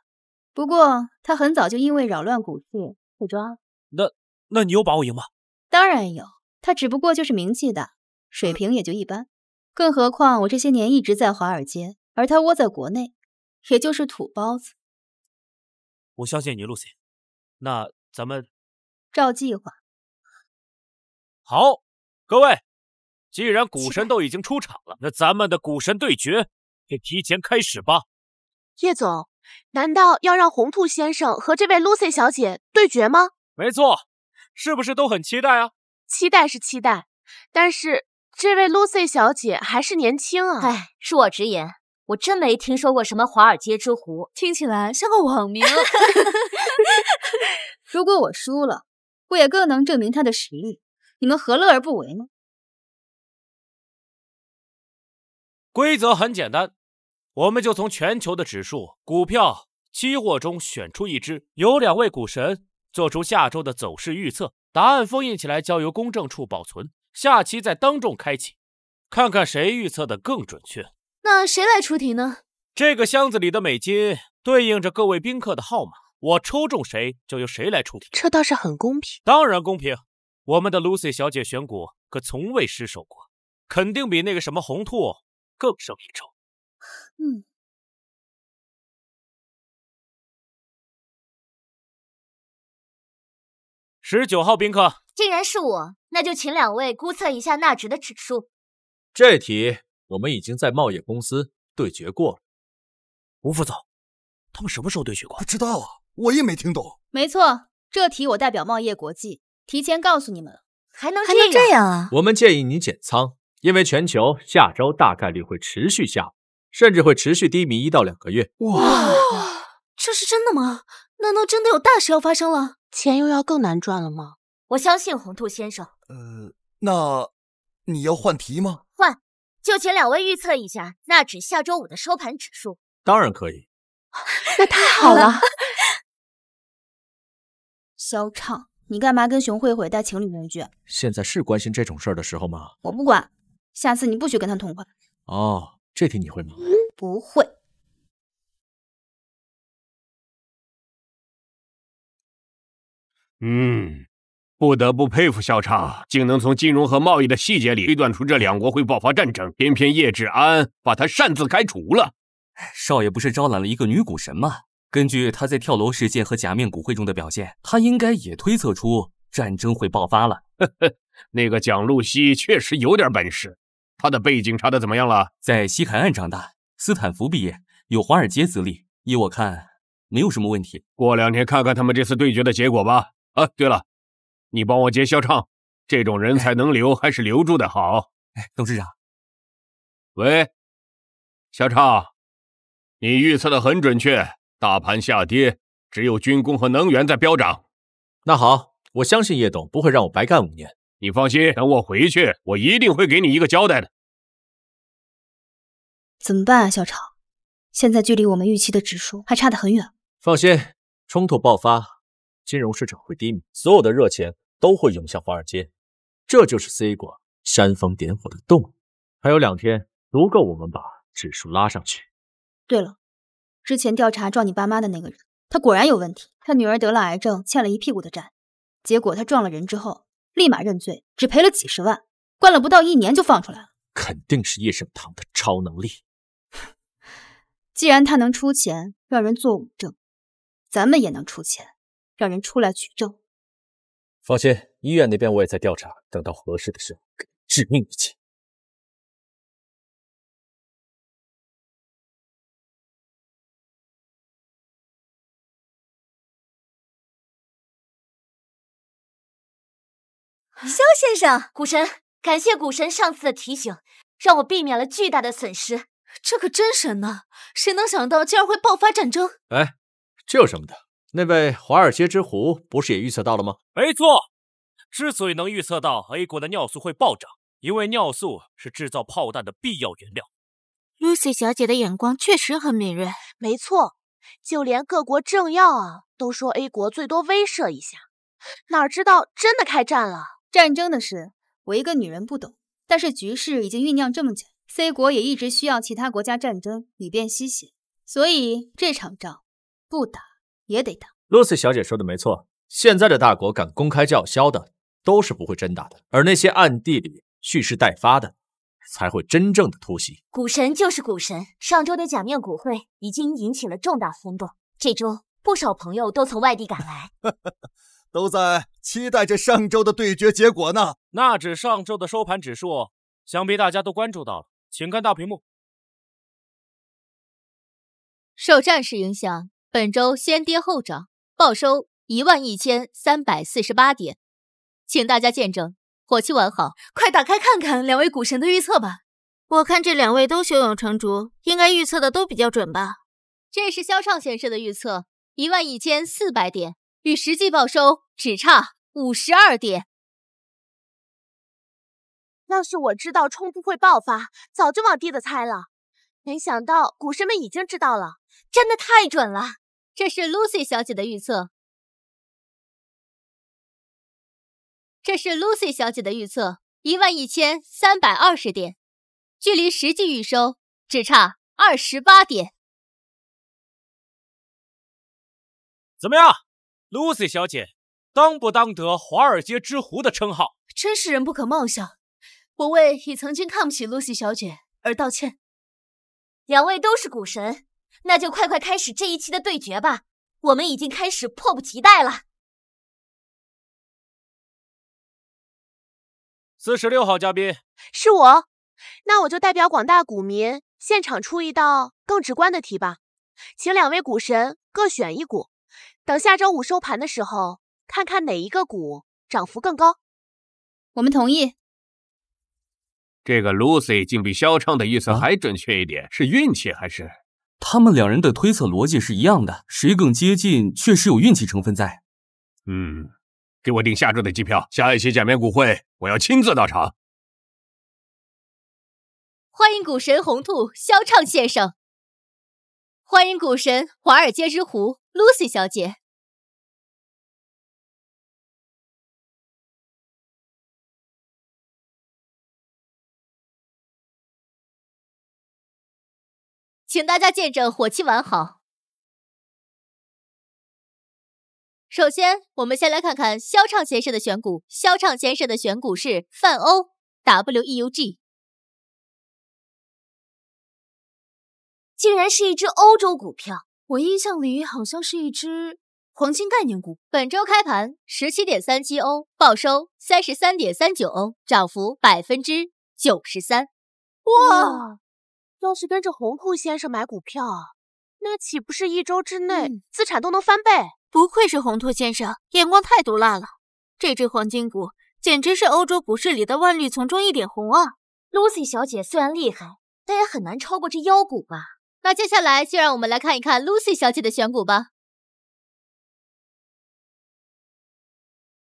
S4: 不过他很早就因为扰乱股市被抓了。
S1: 那你有把握赢吗？
S4: 当然有，他只不过就是名气大，水平也就一般。更何况我这些年一直在华尔街，而他窝在国内，也就是土包子。
S1: 我相信你，露西。那咱们
S4: 照计划。
S1: 好，各位，既然股神都已经出场了，那咱们的股神对决就提前开始吧。
S14: 叶总，难道要让红兔先生和这位 Lucy 小姐对决吗？
S1: 没错，是不是都很期待啊？
S14: 期待是期待，但是这位 Lucy 小姐还是年轻啊。
S13: 哎，恕我直言，我真没听说过什么华尔街之狐，
S8: 听起来像个网名。
S4: 如果我输了，我也更能证明他的实力，你们何乐而不为呢？
S1: 规则很简单，我们就从全球的指数、股票、期货中选出一只，由2位股神做出下周的走势预测，答案封印起来，交由公证处保存，下期再当众开启，看看谁预测的更准确。
S8: 那谁来出题呢？
S1: 这个箱子里的美金对应着各位宾客的号码，我抽中谁就由谁来出题。
S14: 这倒是很公平。
S1: 当然公平，我们的 Lucy 小姐选股可从未失手过，肯定比那个什么红兔更胜一筹。19号宾客，
S13: 既然是我，那就请2位估测一下纳指的指数。
S5: 这题我们已经在茂业公司对决过了。
S1: 吴副总，他们什么时候对决过？
S3: 不知道啊，我也没听懂。
S4: 没错，这题我代表茂业国际提前告诉你们了。
S13: 还能
S8: 这样啊？
S5: 我们建议你减仓，因为全球下周大概率会持续下滑，甚至会持续低迷1到2个月。
S8: 哇，这是真的吗？难道真的有大事要发生了？
S14: 钱又要更难赚了吗？
S13: 我相信红兔先生。
S3: 那你要换题吗？
S13: 换，就请2位预测一下纳指下周5的收盘指数。
S5: 当然可以。
S14: 那太好了。
S4: 萧畅，你干嘛跟熊慧慧带情侣面具？
S5: 现在是关心这种事儿的时候吗？
S4: 我不管，下次你不许跟他痛快。
S5: 哦，这题你会吗？
S4: 不会。
S2: 不得不佩服萧畅，竟能从金融和贸易的细节里推断出这2国会爆发战争，偏偏叶志安把他擅自开除了。
S12: 少爷不是招揽了一个女股神吗？根据他在跳楼事件和假面股会中的表现，他应该也推测出战争会爆发了。
S2: 那个蒋露西确实有点本事，他的背景查的怎么样了？
S12: 在西海岸长大，斯坦福毕业，有华尔街资历，依我看没有什么问题。
S2: 过2天看看他们这次对决的结果吧。对了，你帮我接萧畅，这种人才能留还是留住的好。
S12: 董事长。
S2: 喂，萧畅，你预测的很准确，大盘下跌，只有军工和能源在飙涨。
S5: 那好，我相信叶董不会让我白干5年。
S2: 你放心，等我回去，我一定会给你一个交代的。
S4: 怎么办啊，校长？现在距离我们预期的指数还差得很远。
S5: 放心，冲突爆发，金融市场会低迷，所有的热钱都会涌向华尔街，这就是 C 国煽风点火的动力。还有2天，足够我们把指数拉上去。
S4: 对了，之前调查撞你爸妈的那个人，他果然有问题。他女儿得了癌症，欠了一屁股的债，结果他撞了人之后，立马认罪，只赔了几10万，关了不到1年就放出来了。
S5: 肯定是叶圣堂的超能力。
S4: 既然他能出钱让人做物证，咱们也能出钱让人出来举证。
S5: 放心，医院那边我也在调查，等到合适的时候给你致命一击。
S13: 萧先生，股神，感谢股神上次的提醒，让我避免了巨大的损失。
S8: 这可真神呐！谁能想到竟然会爆发战争？
S5: 哎，这有什么的？那位华尔街之狐不是也预测到了吗？
S1: 没错，之所以能预测到 A 国的尿素会暴涨，因为尿素是制造炮弹的必要原料。
S6: Lucy 小姐的眼光确实很敏锐。
S14: 没错，就连各国政要啊都说 A 国最多威慑一下，哪知道真的开战了。
S4: 战争的事，我一个女人不懂，但是局势已经酝酿这么久， C 国也一直需要其他国家战争以便吸血，所以这场仗不打也得打。
S5: Lucy 小姐说的没错，现在的大国敢公开叫嚣的都是不会真打的，而那些暗地里蓄势待发的才会真正的突袭。
S13: 股神就是股神，上周的假面股会已经引起了重大轰动，这周不少朋友都从外地赶来。
S3: 都在期待着上周的对决结果呢。
S1: 那指上周的收盘指数，想必大家都关注到了，请看大屏幕。
S15: 受战事影响，本周先跌后涨，报收11348点，请大家见证，火气完好。
S8: 快打开看看2位股神的预测吧。
S6: 我看这2位都胸有成竹，应该预测的都比较准吧。
S15: 这是萧畅先生的预测，11400点。与实际报收只差52点。
S14: 要是我知道冲突会爆发，早就往低的猜了。没想到股神们已经知道了，
S13: 真的太准了。
S15: 这是 Lucy 小姐的预测。11320点，距离实际预收只差28点。
S1: 怎么样？Lucy 小姐，当不当得华尔街之狐的称号？
S8: 真是人不可貌相，我为已曾经看不起 Lucy 小姐而道歉。
S13: 2位都是股神，那就快开始这一期的对决吧，我们已经开始迫不及待了。
S1: 46号嘉宾
S14: 是我，那我就代表广大股民现场出一道更直观的题吧，请2位股神各选一股。等下周5收盘的时候，看看哪一个股涨幅更高。
S4: 我们同意。
S2: 这个 Lucy 竟比萧畅的预测还准确一点，是运气还是？
S12: 他们2人的推测逻辑是一样的，谁更接近确实有运气成分在。
S2: 给我订下周的机票，下一期假面股会我要亲自到场。
S15: 欢迎股神红兔萧畅先生，欢迎股神华尔街之狐 Lucy 小姐。请大家见证火气完好。首先，我们先来看看萧畅先生的选股。萧畅先生的选股是泛欧 WEUG，
S13: 竟然是一只欧洲股票。
S8: 我印象里好像是一只黄金概念股。
S15: 本周开盘 17.37 欧，报收 33.39 欧，涨幅 93%。
S14: 哇！要是跟着红兔先生买股票，那岂不是1周之内资产都能翻倍？
S6: 不愧是红兔先生，眼光太毒辣了。这只黄金股简直是欧洲股市里的万绿丛中一点红啊！
S13: Lucy 小姐虽然厉害，但也很难超过这妖股吧。
S15: 那接下来就让我们来看一看 Lucy 小姐的选股吧。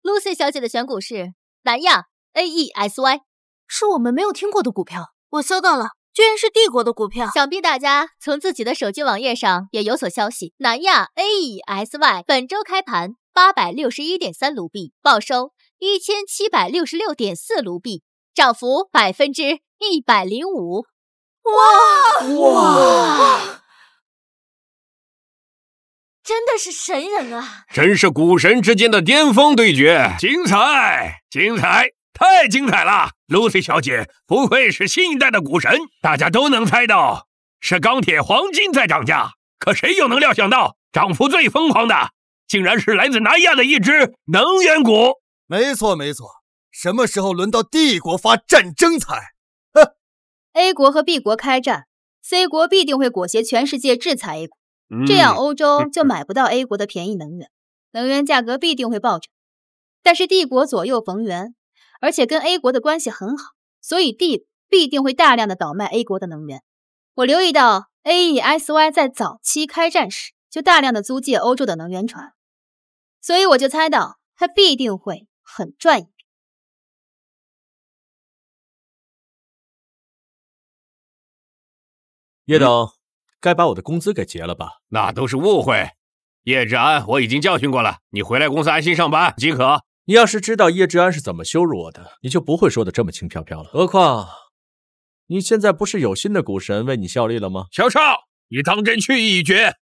S15: Lucy 小姐的选股是南亚 AESY，
S8: 是我们没有听过的股票。我搜到了，居然是帝国的股票。
S15: 想必大家从自己的手机网页上也有所消息。南亚 AESY 本周开盘861.3卢币，报收1766.4卢币，涨幅105%。
S13: 哇！真的是神人啊！
S2: 真是股神之间的巅峰对决，精彩，精彩，太精彩了！ Lucy 小姐不愧是新一代的股神，大家都能猜到是钢铁、黄金在涨价，可谁又能料想到涨幅最疯狂的，竟然是来自南亚的一只能源股？
S3: 没错没错，什么时候轮到帝国发战争财？
S4: A 国和 B 国开战 ，C 国必定会裹挟全世界制裁 A 国，这样欧洲就买不到 A 国的便宜能源，能源价格必定会暴涨。但是帝国左右逢源，而且跟 A 国的关系很好，所以帝国必定会大量的倒卖 A 国的能源。我留意到 AESY 在早期开战时就大量的租借欧洲的能源船，所以我就猜到他必定会很赚一笔。
S5: 叶董，该把我的工资给结了吧？
S2: 那都是误会。叶志安，我已经教训过了，你回来公司安心上班即可。
S5: 你要是知道叶志安是怎么羞辱我的，你就不会说的这么轻飘飘了。何况，你现在不是有新的股神为你效力了吗？
S2: 小少，你当真去意已决？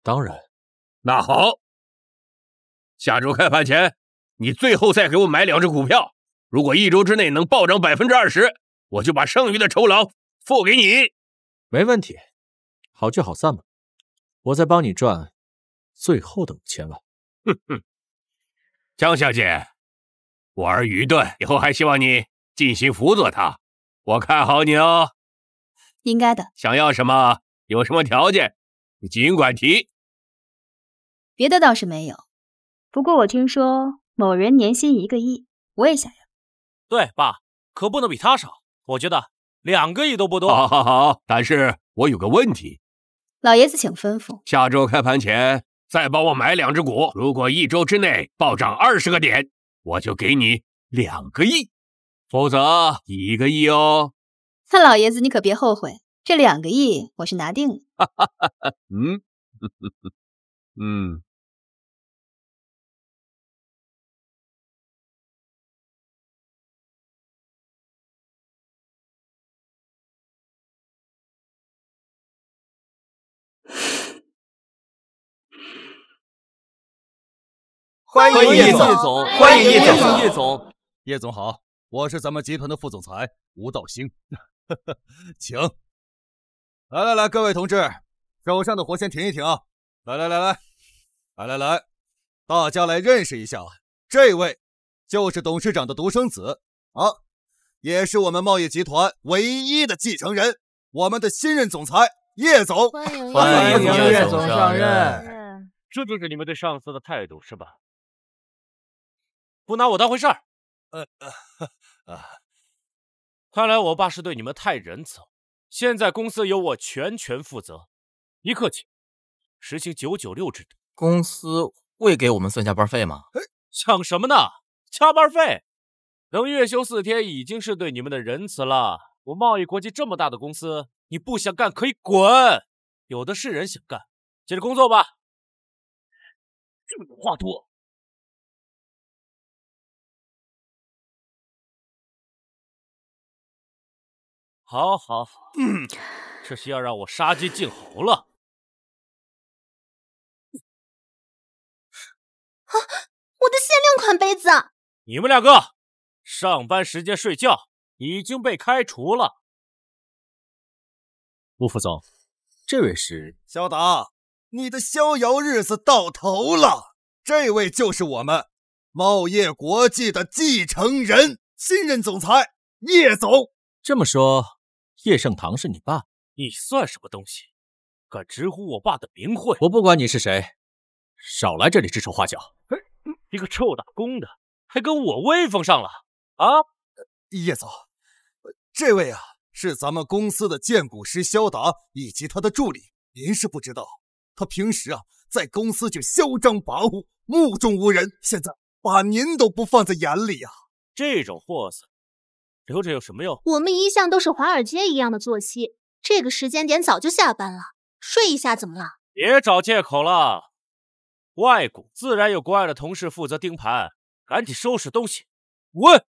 S5: 当然。
S2: 那好，下周开盘前，你最后再给我买2只股票，如果1周之内能暴涨20%，我就把剩余的酬劳付给你。
S5: 没问题，好聚好散嘛。我再帮你赚最后的5000万。
S2: 哼哼，江小姐，我儿愚钝，以后还希望你尽心辅佐他。我看好你哦。
S4: 应该的。
S2: 想要什么？有什么条件？你尽管提。
S4: 别的倒是没有，不过我听说某人年薪1个亿，我也想要。
S1: 对，爸，可不能比他少。我觉得2个亿都不多。
S2: 好，但是我有个问题。
S4: 老爷子请吩咐。
S2: 下周开盘前再帮我买2只股，如果1周之内暴涨20个点，我就给你2个亿，否则1个亿哦。
S4: 那老爷子你可别后悔，这2个亿我是拿定了。
S7: 欢迎叶总，欢迎叶总。
S3: 叶总好，我是咱们集团的副总裁吴道兴，请。来，各位同志，手上的活先停一停啊！来，大家来认识一下，这位就是董事长的独生子啊，也是我们贸易集团唯一的继承人，我们的新任总裁叶总。
S7: 欢迎叶总上任。
S1: 这就是你们对上司的态度是吧？不拿我当回事儿。看来我爸是对你们太仁慈了。现在公司由我全权负责，一刻起实行996制度。
S16: 公司会给我们算加班费吗？
S1: 想什么呢？加班费能月休4天已经是对你们的仁慈了。我贸易国际这么大的公司，你不想干可以滚，有的是人想干。接着工作吧。这种话多。好，这是要让我杀鸡儆猴了。
S13: 啊！我的限量款杯子！
S1: 你们2个上班时间睡觉，已经被开除了。
S5: 吴副总，这位是
S3: 小达，你的逍遥日子到头了。这位就是我们茂业国际的继承人，新任总裁叶总。
S5: 这么说，叶盛堂是你爸？
S1: 你算什么东西？敢直呼我爸的名讳？
S5: 我不管你是谁，少来这里指手画脚。
S1: 一个臭打工的，还跟我威风上了啊！
S3: 叶总，这位啊是咱们公司的荐股师肖达以及他的助理。您是不知道，他平时啊在公司就嚣张跋扈、目中无人，现在把您都不放在眼里啊！
S1: 这种货色留着有什么用？
S6: 我们一向都是华尔街一样的作息，这个时间点早就下班了，睡一下怎么了？
S1: 别找借口了。外股自然有国外的同事负责盯盘，赶紧收拾东西。滚！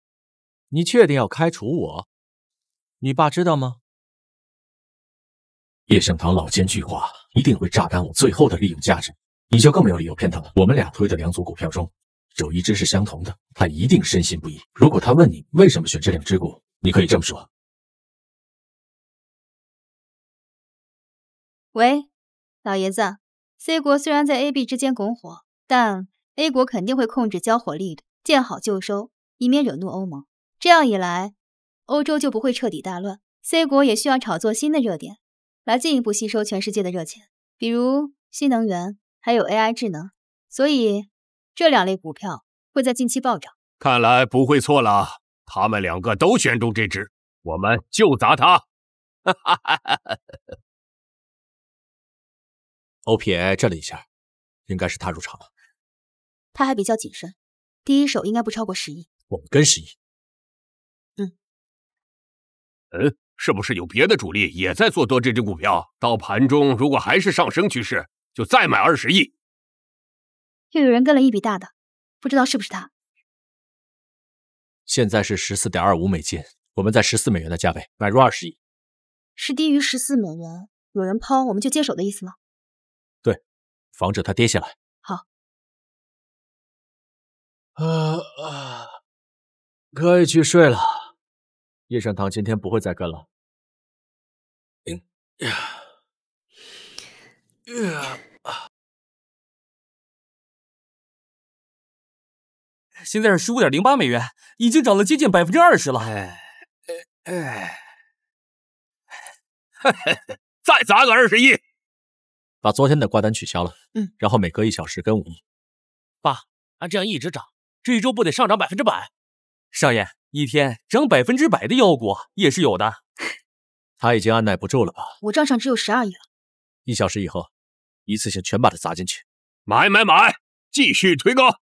S5: 你确定要开除我？你爸知道吗？叶盛堂老奸巨猾，一定会榨干我最后的利用价值。你就更没有理由骗他了。我们俩推的2组股票中，有一只是相同的，他一定深信不疑。如果他问你为什么选这2只股，你可以这么说：
S4: 喂，老爷子 ，C 国虽然在 A、B 之间拱火，但 A 国肯定会控制交火力的，见好就收，以免惹怒欧盟。这样一来，欧洲就不会彻底大乱。C 国也需要炒作新的热点，来进一步吸收全世界的热钱，比如新能源。还有 AI 智能，所以这2类股票会在近期暴涨。
S2: 看来不会错了，他们2个都选中这只，我们就砸它。
S5: OPAI 震了一下，应该是他入场了。
S4: 他还比较谨慎，第一手应该不超过10亿。
S5: 我们跟10亿。
S2: 是不是有别的主力也在做多这只股票？到盘中如果还是上升趋势，就再买20亿。
S4: 又有人跟了一笔大的，不知道是不是他。
S5: 现在是14.25美金，我们在14美元的价位买入20亿。
S4: 是低于14美元，有人抛我们就接手的意思吗？
S5: 对，防止它跌下来。
S4: 好。
S5: 可以去睡了。叶盛堂今天不会再跟了。
S12: 现在是15.08美元，已经涨了接近20%了。
S2: 再砸个20亿，
S5: 把昨天的挂单取消了。然后每隔1小时跟5亿。
S1: 爸，按这样一直涨，这一周不得上涨100%？
S12: 少爷，一天涨100%的妖股也是有的。
S5: 他已经按耐不住了吧？
S4: 我账上只有12亿了。
S5: 1小时以后，一次性全把它砸进去。
S2: 买，继续推高。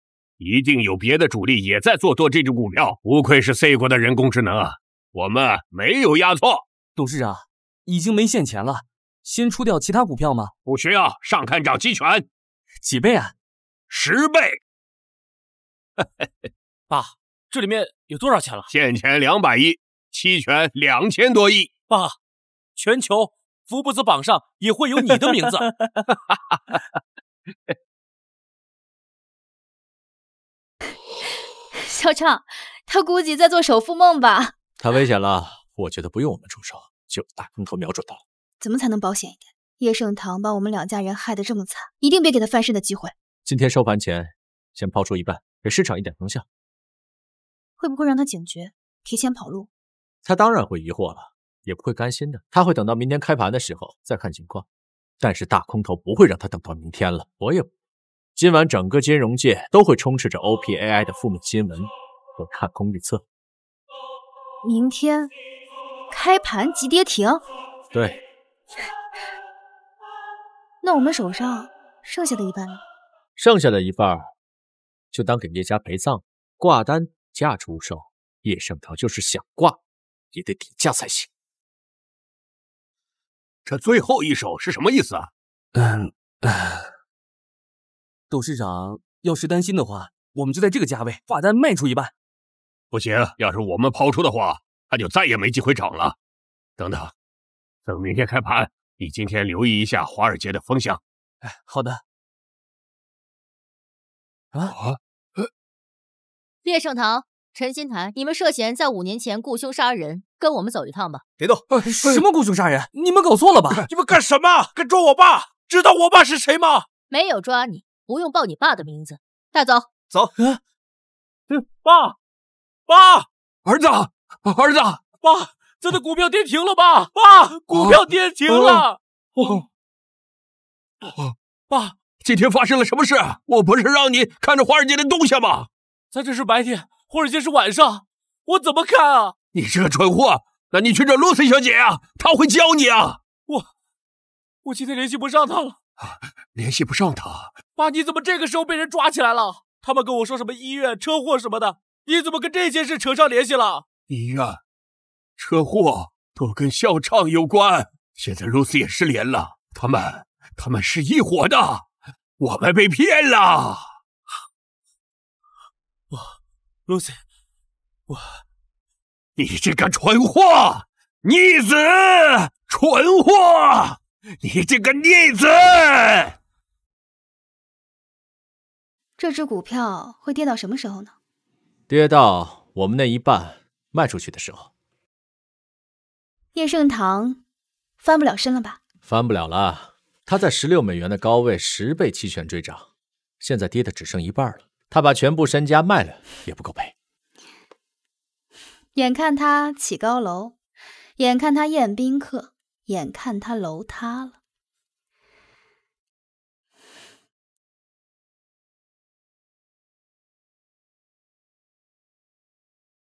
S2: 一定有别的主力也在做多这只股票，不愧是 C 国的人工智能啊！我们没有压错。
S12: 董事长，已经没现钱了，先出掉其他股票吗？
S2: 不需要，上看涨期权。
S12: 几倍啊
S2: ？10倍。
S1: 爸，这里面有多少钱了？
S2: 现钱200亿，期权2000多亿。
S1: 爸，全球福布斯榜上也会有你的名字。
S4: 小畅，他估计在做首富梦吧？
S5: 太危险了，我觉得不用我们出手，就大空头瞄准他。
S4: 怎么才能保险一点？叶盛堂把我们2家人害得这么惨，一定别给他翻身的机会。
S5: 今天收盘前先抛出一半，给市场一点方向。
S4: 会不会让他警觉，提前跑路？
S5: 他当然会疑惑了，也不会甘心的。他会等到明天开盘的时候再看情况。但是大空头不会让他等到明天了，我也不。今晚整个金融界都会充斥着 OPAI 的负面新闻和看空预测。
S4: 明天开盘即跌停？
S5: 对。
S4: 那我们手上剩下的一半呢？
S5: 剩下的一半就当给叶家陪葬，挂单价出售。叶盛堂就是想挂，也得底价才行。
S2: 这最后一手是什么意思啊？
S12: 董事长要是担心的话，我们就在这个价位挂单卖出一半。
S2: 不行，要是我们抛出的话，它就再也没机会涨了。等明天开盘，你今天留意一下华尔街的风向。
S12: 好的。
S15: 叶盛堂、陈新台，你们涉嫌在5年前雇凶杀人，跟我们走一趟吧。
S7: 别动！
S12: 什么雇凶杀人？你们搞错了吧？
S1: 你们干什么？敢抓我爸？知道我爸是谁吗？
S15: 没有抓你，不用报你爸的名字。带走。
S7: 走。
S1: 爸，
S2: 儿子，
S1: 爸，咱的股票跌停了吧？爸，股票跌停了。爸，
S2: 今天发生了什么事？我不是让你看着华尔街的动向吗？
S1: 咱这是白天，华尔街是晚上，我怎么看啊？
S2: 你这个蠢货，那你去找露西小姐啊，她会教你啊。
S1: 我今天联系不上她了。
S2: 联系不上她？
S1: 爸，你怎么这个时候被人抓起来了？他们跟我说什么医院、车祸什么的，你怎么跟这件事扯上联系了？
S17: 医院、车祸都跟校唱有关。现在露丝也失联了，他们是一伙的，我们被骗了。
S1: Lucy，
S17: 你这个蠢货，逆子，蠢货，你这个逆子！
S4: 这只股票会跌到什么时候呢？
S5: 跌到我们那一半卖出去的时候。
S4: 叶盛堂翻不了身了吧？
S5: 翻不了了，他在16美元的高位10倍期权追涨，现在跌的只剩一半了，他把全部身家卖了也不够赔。
S4: 眼看他起高楼，眼看他宴宾客，眼看他楼塌了。